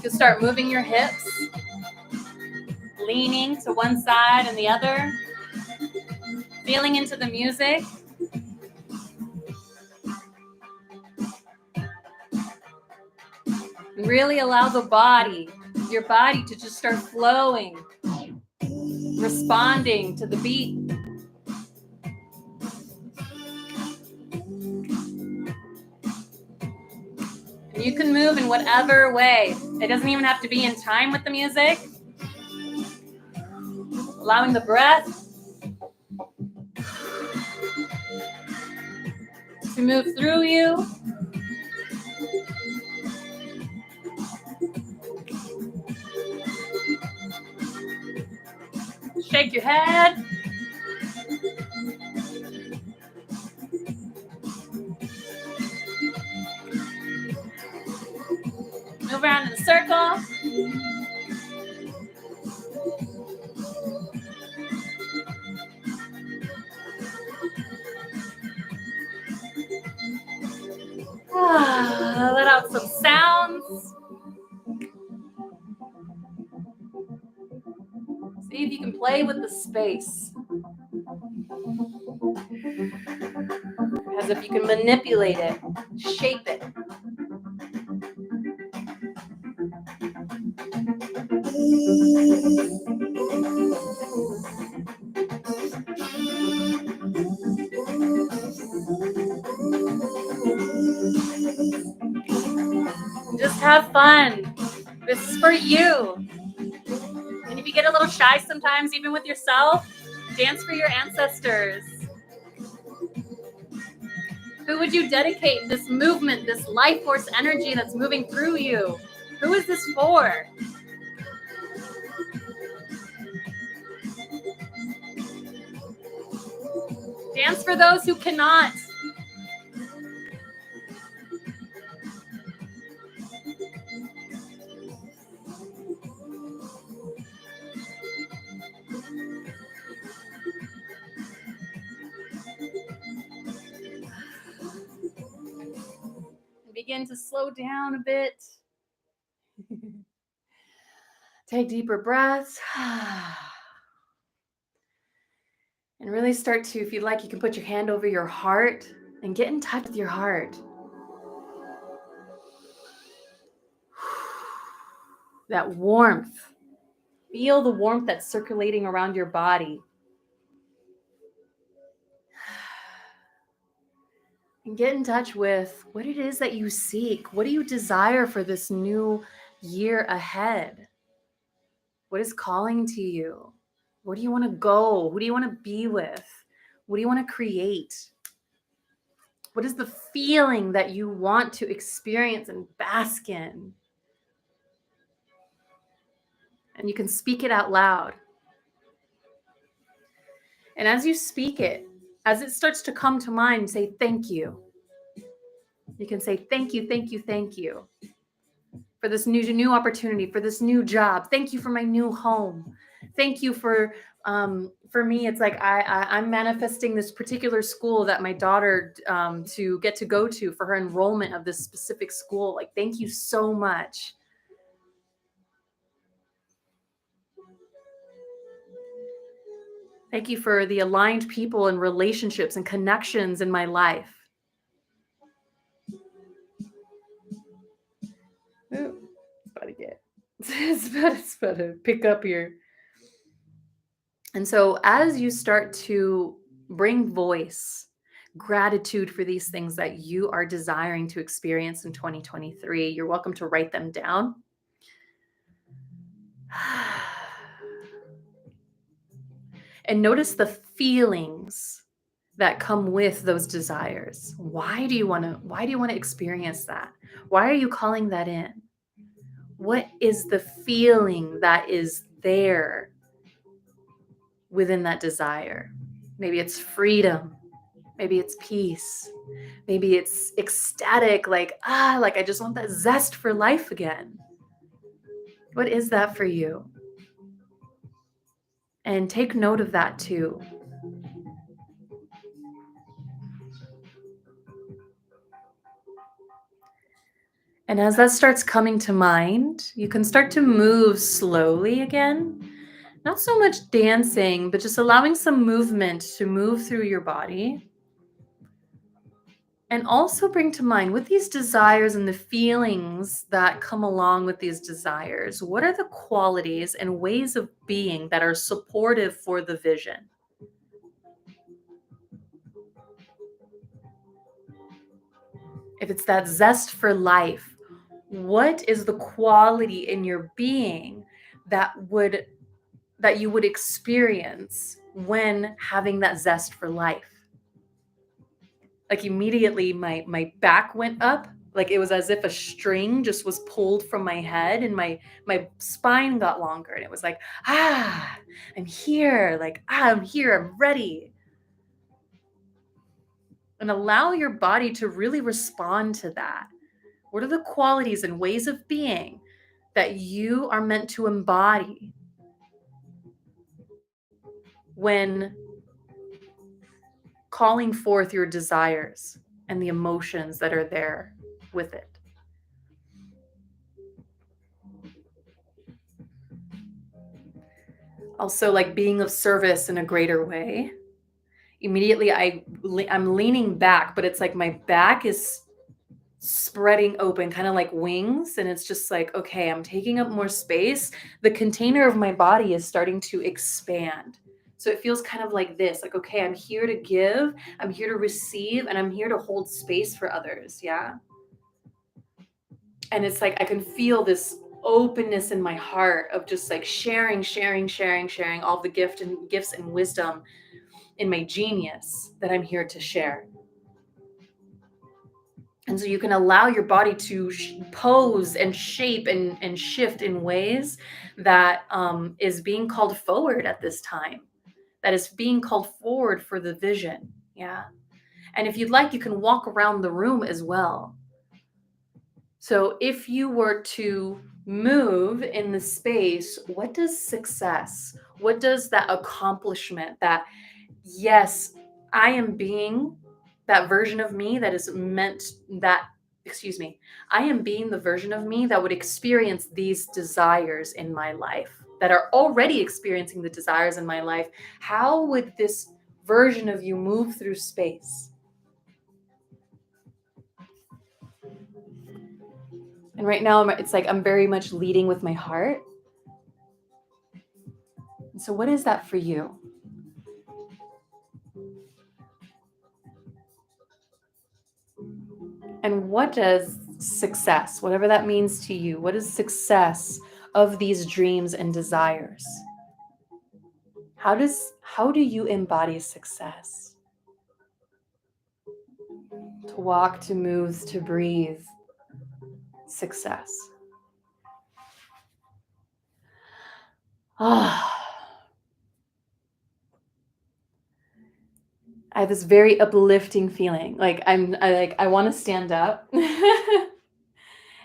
You start moving your hips, leaning to one side and the other, feeling into the music. And really allow your body to just start flowing, responding to the beat. And you can move in whatever way. It doesn't even have to be in time with the music. Allowing the breath to move through you. Shake your head. Move around in a circle. play with the space. As if you can manipulate it, shape it. Just have fun. This is for you. And if you get a little shy sometimes, even with yourself, dance for your ancestors. Who would you dedicate this movement, this life force energy that's moving through you? Who is this for? Dance for those who cannot. Begin to slow down a bit. Take deeper breaths. And really start to, if you'd like, you can put your hand over your heart and get in touch with your heart. That warmth. Feel the warmth that's circulating around your body. And get in touch with what it is that you seek. What do you desire for this new year ahead? What is calling to you? Where do you want to go? Who do you want to be with? What do you want to create? What is the feeling that you want to experience and bask in? And you can speak it out loud. And as you speak it, as it starts to come to mind, say thank you. You can say thank you, thank you, thank you for this new opportunity, for this new job. Thank you for my new home. Thank you for me. It's like I'm manifesting this particular school that my daughter to get to go to for her enrollment of this specific school. Like, thank you so much. Thank you for the aligned people and relationships and connections in my life. Ooh, it's about to pick up here. And so as you start to bring voice, gratitude for these things that you are desiring to experience in 2023, you're welcome to write them down. And notice the feelings that come with those desires. Why do you want to experience that? Why are you calling that in? What is the feeling that is there within that desire? Maybe it's freedom. Maybe it's peace. Maybe it's ecstatic, like I just want that zest for life again. What is that for you? And take note of that too. And as that starts coming to mind, you can start to move slowly again. Not so much dancing, but just allowing some movement to move through your body. And also bring to mind, with these desires and the feelings that come along with these desires, what are the qualities and ways of being that are supportive for the vision? If it's that zest for life, what is the quality in your being that you would experience when having that zest for life? Like, immediately my back went up, like it was as if a string just was pulled from my head, and my spine got longer, and it was like, I'm here, I'm here, I'm ready. And allow your body to really respond to that. What are the qualities and ways of being that you are meant to embody when calling forth your desires and the emotions that are there with it? Also, like being of service in a greater way. Immediately, I'm leaning back, but it's like my back is spreading open, kind of like wings. And it's just like, okay, I'm taking up more space. The container of my body is starting to expand. So it feels kind of like this, like, okay, I'm here to give, I'm here to receive, and I'm here to hold space for others. Yeah. And it's like, I can feel this openness in my heart of just like sharing all the gifts and wisdom in my genius that I'm here to share. And so you can allow your body to pose and shape and shift in ways that is being called forward at this time, that is being called forward for the vision. Yeah. And if you'd like, you can walk around the room as well. So if you were to move in the space, what does success, what does that accomplishment, that yes, I am being that version of me that is meant that, excuse me, I am being the version of me that would experience these desires in my life, that are already experiencing the desires in my life. How would this version of you move through space? And right now, it's like I'm very much leading with my heart. So, what is that for you? And what does success, whatever that means to you, what is success of these dreams and desires? How do you embody success? To walk, to move, to breathe. Success. Ah. I have this very uplifting feeling. Like I want to stand up. And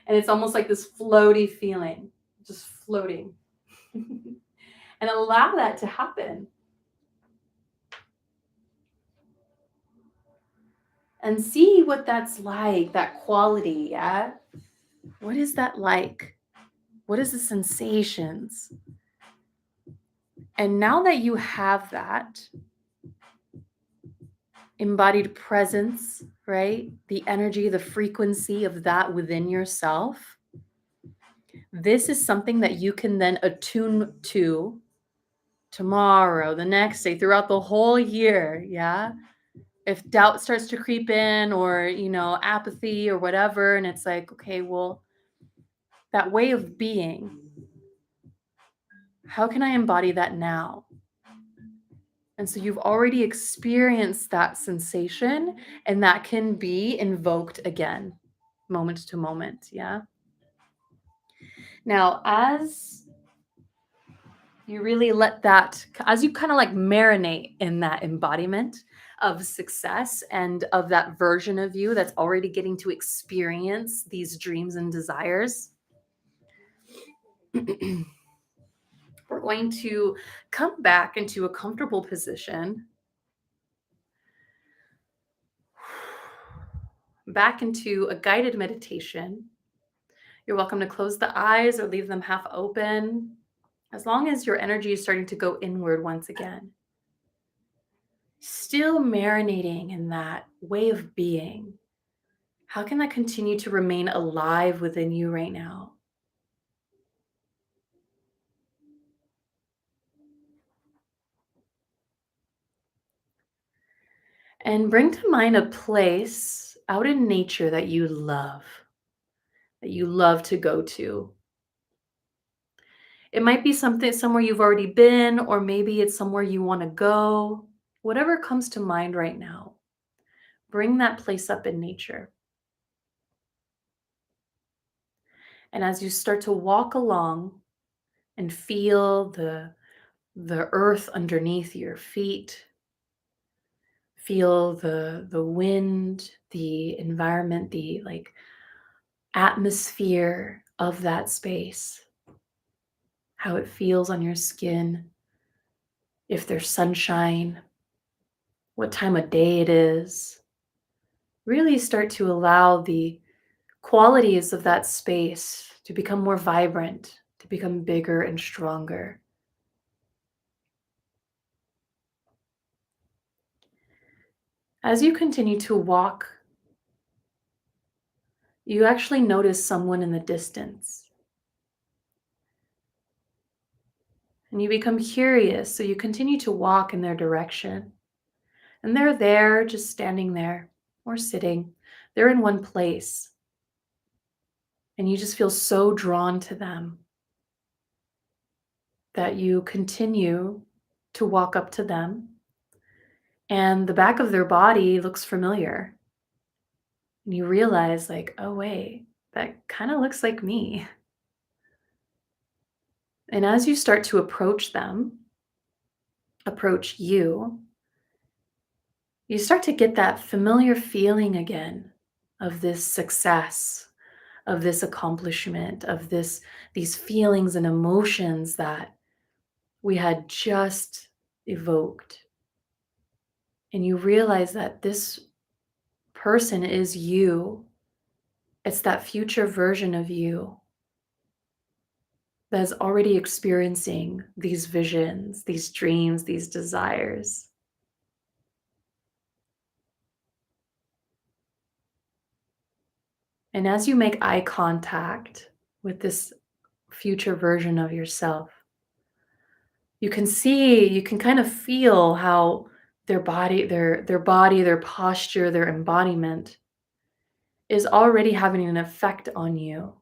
it's almost like this floaty feeling, just floating. And allow that to happen. And see what that's like, that quality. Yeah. What is that like? What is the sensations? And now that you have that embodied presence, right? The energy, the frequency of that within yourself, this is something that you can then attune to tomorrow, the next day, throughout the whole year. Yeah. If doubt starts to creep in, or, apathy or whatever, and it's like, okay, well, that way of being, how can I embody that now? And so you've already experienced that sensation, and that can be invoked again, moment to moment. Yeah. Now, as you really let that, as you kind of like marinate in that embodiment of success and of that version of you that's already getting to experience these dreams and desires, we're going to come back into a comfortable position, back into a guided meditation. You're welcome to close the eyes or leave them half open, as long as your energy is starting to go inward once again. Still marinating in that way of being. How can that continue to remain alive within you right now? And bring to mind a place out in nature that you love to go to. It might be something somewhere you've already been, or maybe it's somewhere you want to go. Whatever comes to mind right now, bring that place up in nature. And as you start to walk along and feel the earth underneath your feet, feel the wind, the environment, the like atmosphere of that space, how it feels on your skin, if there's sunshine, what time of day it is. Really start to allow the qualities of that space to become more vibrant, to become bigger and stronger. As you continue to walk, you actually notice someone in the distance and you become curious. So you continue to walk in their direction. And they're there, just standing there or sitting. They're in one place. And you just feel so drawn to them that you continue to walk up to them. And the back of their body looks familiar. And you realize, like, oh, wait, that kind of looks like me. And as you start to approach them, approach you, you start to get that familiar feeling again of this success, of this accomplishment, of these feelings and emotions that we had just evoked. And you realize that this person is you. It's that future version of you that is already experiencing these visions, these dreams, these desires. And as you make eye contact with this future version of yourself, you can see, you can kind of feel how their body, their posture, their embodiment is already having an effect on you.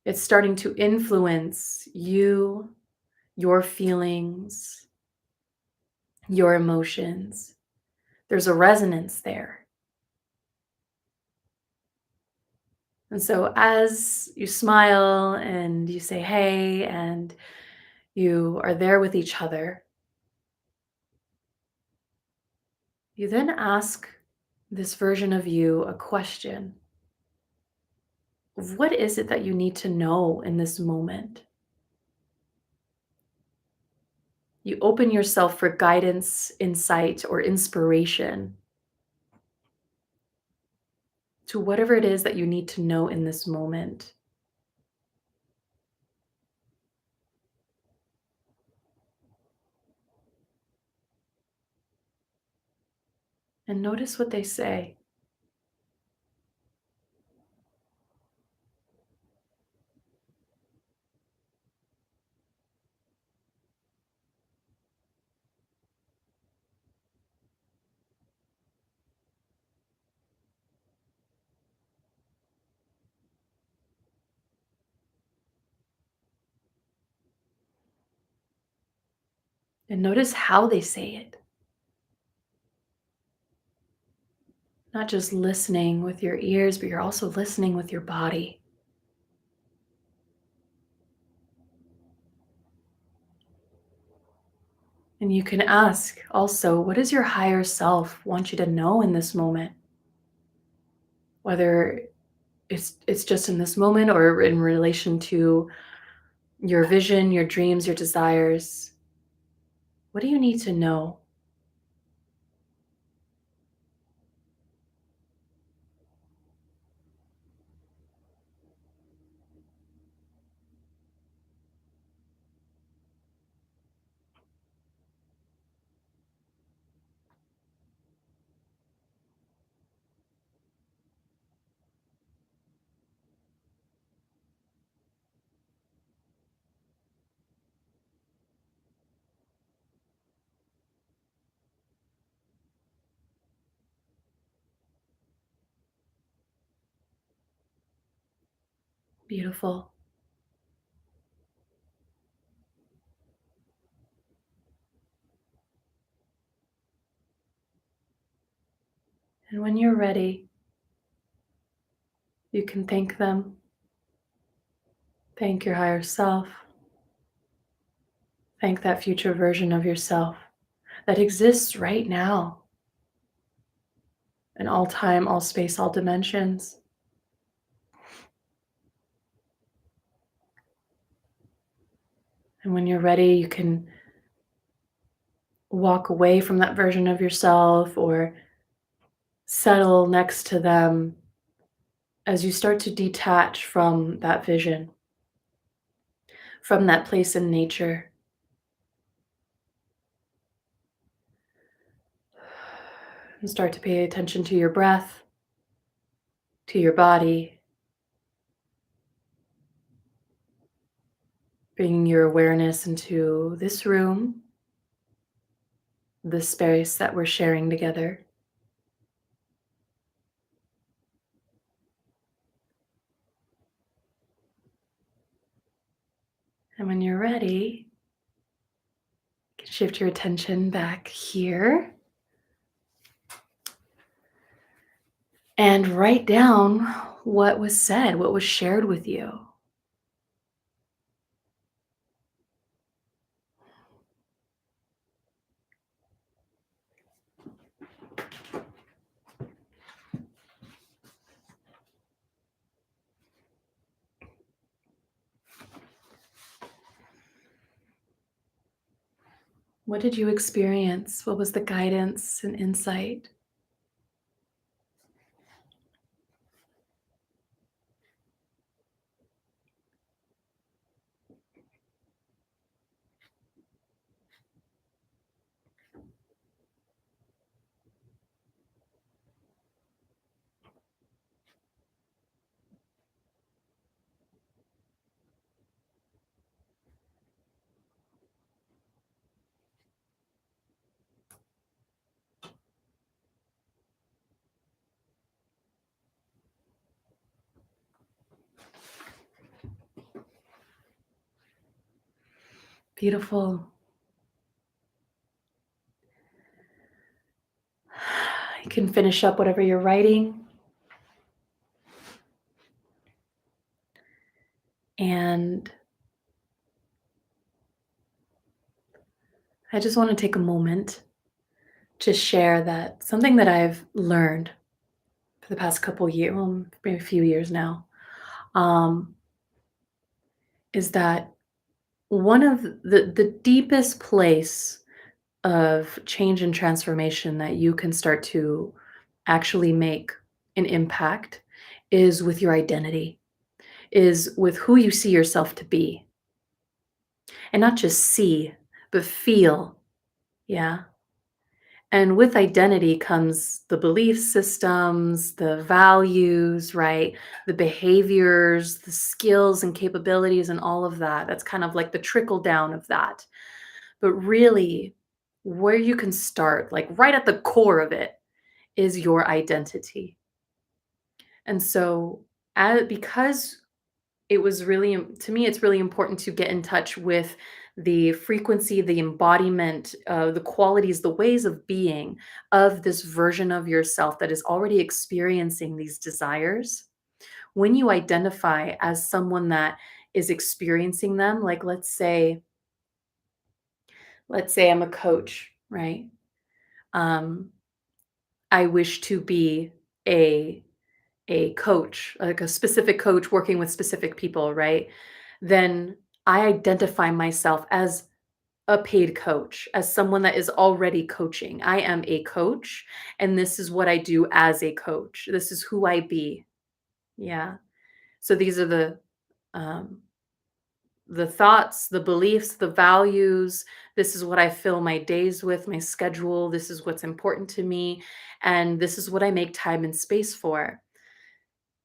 It's starting to influence you, your feelings, your emotions. There's a resonance there. And so as you smile and you say, hey, and you are there with each other, you then ask this version of you a question. What is it that you need to know in this moment? You open yourself for guidance, insight, or inspiration to whatever it is that you need to know in this moment. And notice what they say. And notice how they say it. Not just listening with your ears, but you're also listening with your body. And you can ask also, what does your higher self want you to know in this moment? Whether it's just in this moment or in relation to your vision, your dreams, your desires. What do you need to know? Beautiful. And when you're ready, you can thank them, thank your higher self, thank that future version of yourself that exists right now in all time, all space, all dimensions. And when you're ready, you can walk away from that version of yourself or settle next to them as you start to detach from that vision, from that place in nature. And start to pay attention to your breath, to your body, bringing your awareness into this room, this space that we're sharing together. And when you're ready, you can shift your attention back here and write down what was said, what was shared with you. What did you experience? What was the guidance and insight? Beautiful. You can finish up whatever you're writing. And I just want to take a moment to share that something that I've learned for the past couple years, well, maybe a few years now, um, is that one of the deepest place of change and transformation that you can start to actually make an impact is with your identity, is with who you see yourself to be. And not just see, but feel. Yeah. And with identity comes the belief systems, the values, right? The behaviors, the skills and capabilities, and all of that. That's kind of like the trickle down of that. But really, where you can start, like right at the core of it, is your identity. And so, because it was really, to me, it's really important to get in touch with the frequency, the embodiment, the qualities, the ways of being of this version of yourself that is already experiencing these desires. When you identify as someone that is experiencing them, like let's say I'm a coach, right? Um, I wish to be a a coach, like a specific coach working with specific people, right? Then I identify myself as a paid coach, as someone that is already coaching. I am a coach, and this is what I do as a coach. This is who I be. Yeah. So these are um, the thoughts, the beliefs, the values. This is what I fill my days with, my schedule. This is what's important to me, and this is what I make time and space for.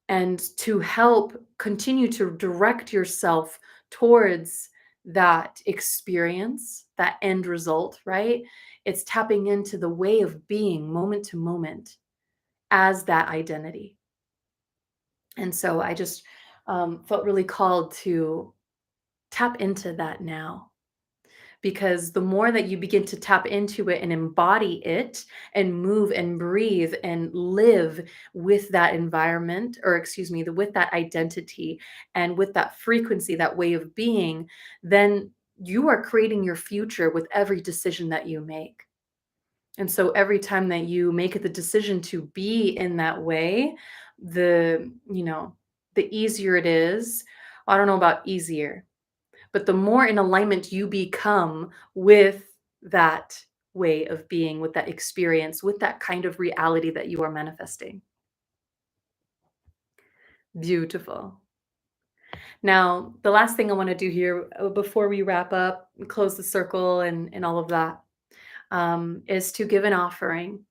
And to help continue to direct yourself towards that experience, that end result, right? It's tapping into the way of being moment to moment as that identity. And so I just felt really called to tap into that now, because the more that you begin to tap into it and embody it and move and breathe and live with that environment, or excuse me, with that identity and with that frequency, that way of being, then you are creating your future with every decision that you make. And so every time that you make the decision to be in that way, the easier it is. I don't know about easier, but the more in alignment you become with that way of being, with that experience, with that kind of reality that you are manifesting. Beautiful. Now, the last thing I want to do here before we wrap up, close the circle, and all of that, is to give an offering.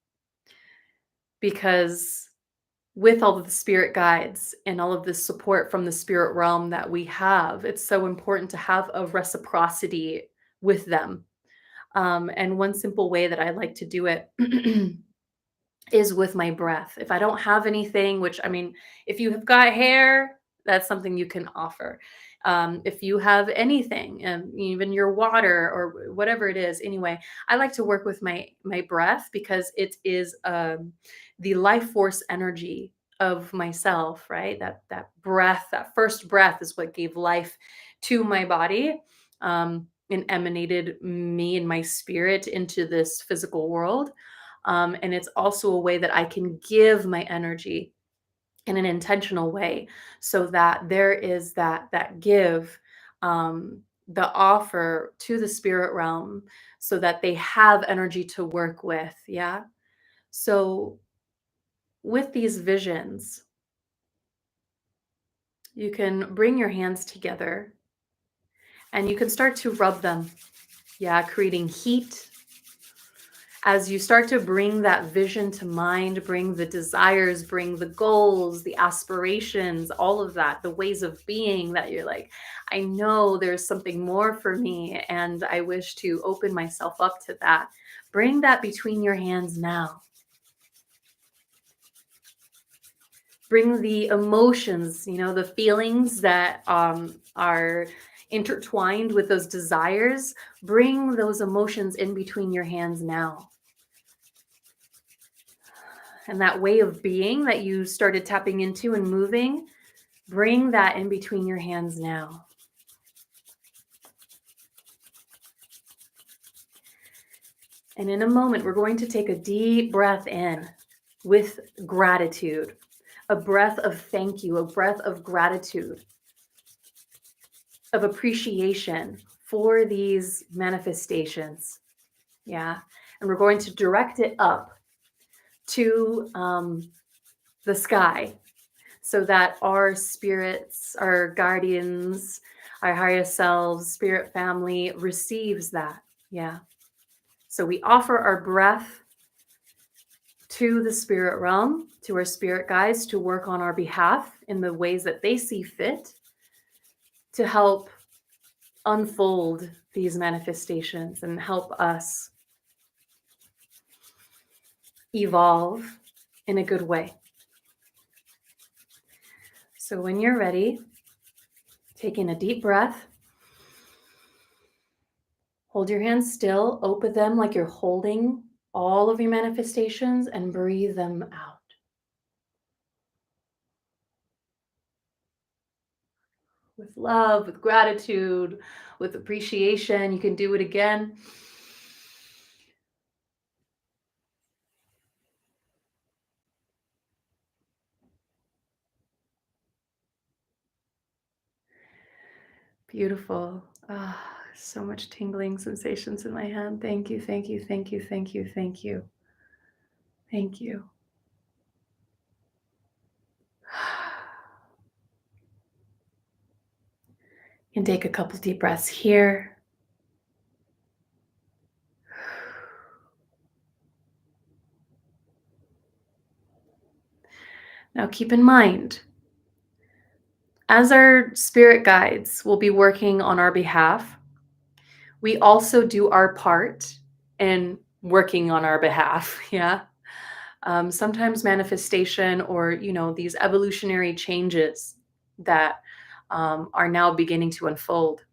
because with all of the spirit guides and all of the support from the spirit realm that we have, it's so important to have a reciprocity with them. And one simple way that I like to do it is with my breath. If I don't have anything, which I mean, if you have got hair, that's something you can offer. If you have anything, even your water or whatever it is, anyway, I like to work with my breath because it is the life force energy of myself, right? That breath, that first breath, is what gave life to my body. And emanated me and my spirit into this physical world. And it's also a way that I can give my energy in an intentional way so that there is that give, the offer to the spirit realm so that they have energy to work with. Yeah. So with these visions, you can bring your hands together and you can start to rub them. Yeah, creating heat. As you start to bring that vision to mind, bring the desires, bring the goals, the aspirations, all of that, the ways of being that you're like, I know there's something more for me, and I wish to open myself up to that. Bring that between your hands now. Bring the emotions, the feelings that are intertwined with those desires. Bring those emotions in between your hands now. And that way of being that you started tapping into and moving, bring that in between your hands now. And in a moment, we're going to take a deep breath in with gratitude, a breath of thank you, a breath of gratitude, of appreciation for these manifestations. Yeah. And we're going to direct it up to the sky, so that our spirits, our guardians, our higher selves, spirit family receives that. Yeah. So we offer our breath to the spirit realm, to our spirit guides to work on our behalf in the ways that they see fit to help unfold these manifestations and help us evolve in a good way. So when you're ready, take in a deep breath. Hold your hands still, open them like you're holding all of your manifestations, and breathe them out. With love, with gratitude, with appreciation. You can do it again. Beautiful. Ah, so much tingling sensations in my hand. Thank you, thank you, thank you, thank you, thank you. Thank you. You can take a couple deep breaths here. Now keep in mind, as our spirit guides will be working on our behalf, we also do our part in working on our behalf. Yeah. Sometimes manifestation or, these evolutionary changes that are now beginning to unfold.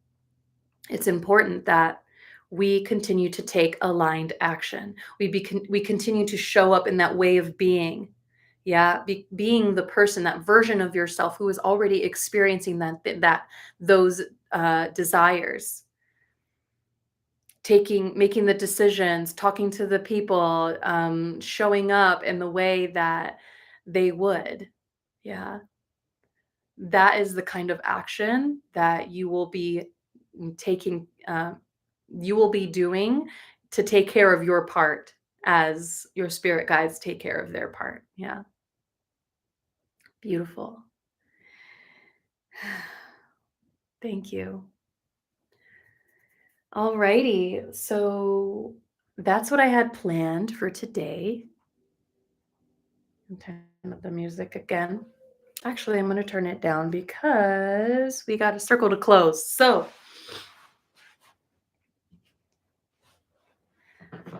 It's important that we continue to take aligned action. We continue to show up in that way of being. Yeah, being the person, that version of yourself who is already experiencing those desires, making the decisions, talking to the people, showing up in the way that they would. Yeah, that is the kind of action that you will be taking, you will be doing to take care of your part as your spirit guides take care of their part. Yeah, beautiful. Thank you. Alrighty, so that's what I had planned for today. Turn up the music again. Actually, I'm going to turn it down because we got a circle to close. So,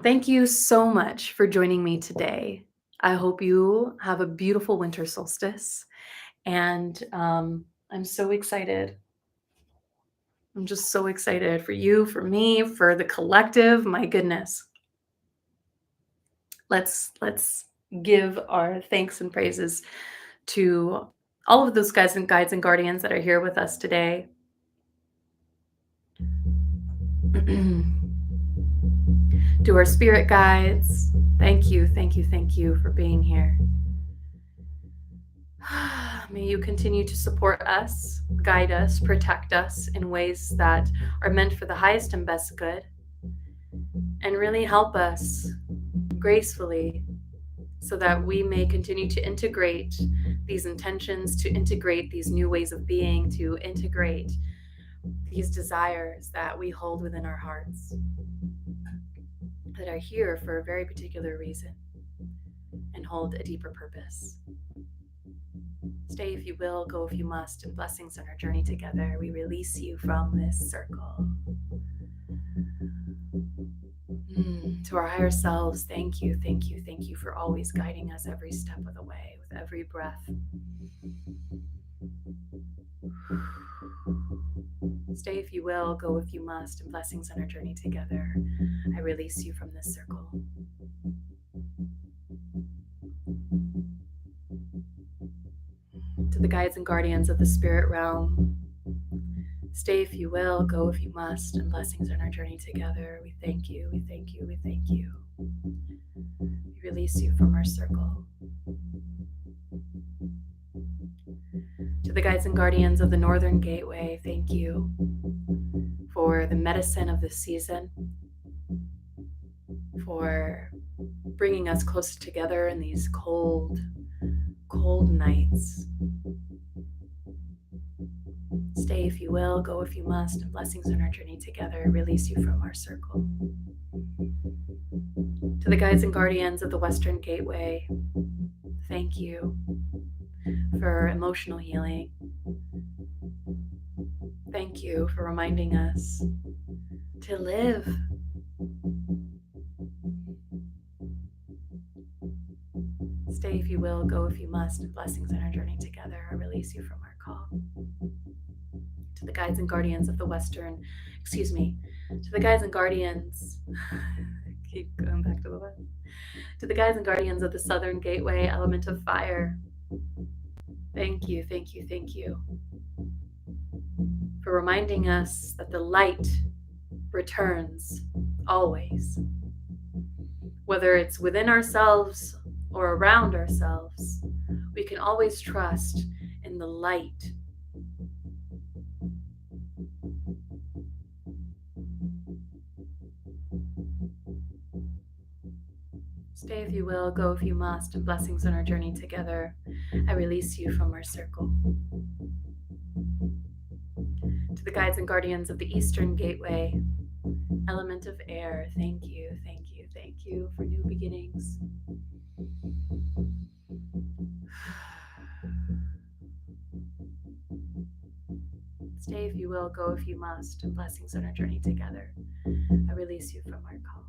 thank you so much for joining me today. I hope you have a beautiful winter solstice. And I'm so excited. I'm just so excited for you, for me, for the collective. My goodness. Let's give our thanks and praises to all of those guides and guardians that are here with us today. To our spirit guides, thank you, thank you, thank you for being here. May you continue to support us, guide us, protect us in ways that are meant for the highest and best good, and really help us gracefully so that we may continue to integrate these intentions, to integrate these new ways of being, to integrate these desires that we hold within our hearts that are here for a very particular reason and hold a deeper purpose. Stay if you will, go if you must, and blessings on our journey together. We release you from this circle. To our higher selves, thank you, thank you, thank you for always guiding us every step of the way with every breath. Stay if you will, go if you must, and blessings on our journey together. I release you from this circle. To the guides and guardians of the spirit realm, stay if you will, go if you must, and blessings on our journey together. We thank you, we thank you, we thank you. We release you from our circle. To the guides and guardians of the Northern Gateway, thank you for the medicine of this season, for bringing us closer together in these cold, cold nights. Stay if you will, go if you must, and blessings on our journey together. Release you from our circle. To the guides and guardians of the Western Gateway, thank you for emotional healing. Thank you for reminding us to live. Stay if you will, go if you must, and blessings on our journey together. I release you from our call. To the guides and guardians of the to the guides and guardians, keep going back to the west. To the guides and guardians of the Southern Gateway, element of fire, thank you, thank you, thank you for reminding us that the light returns always. Whether it's within ourselves or around ourselves, we can always trust in the light. Stay if you will, go if you must, and blessings on our journey together. I release you from our circle. To the guides and guardians of the Eastern Gateway, element of air, thank you, thank you, thank you for new beginnings. Stay if you will, go if you must, and blessings on our journey together. I release you from our call.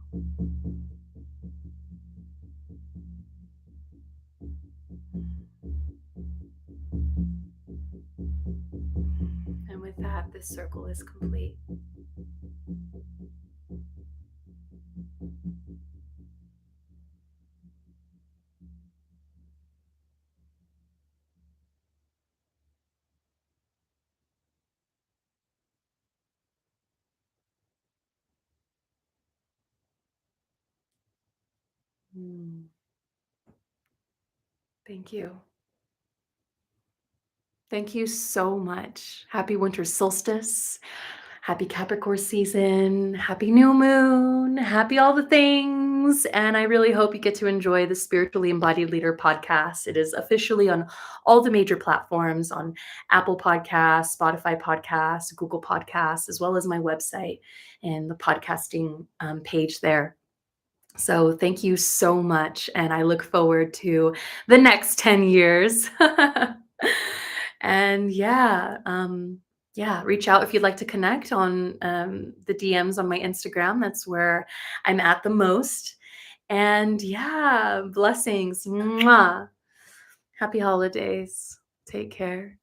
And with that, this circle is complete. Thank you. Thank you so much. Happy winter solstice. Happy Capricorn season. Happy new moon. Happy all the things. And I really hope you get to enjoy the Spiritually Embodied Leader podcast. It is officially on all the major platforms, on Apple Podcasts, Spotify Podcasts, Google Podcasts, as well as my website and the podcasting page there. So thank you so much, and I look forward to the next 10 years. And yeah, reach out if you'd like to connect on the DMs on my Instagram. That's where I'm at the most. And yeah, blessings. Mwah. Happy holidays. Take care.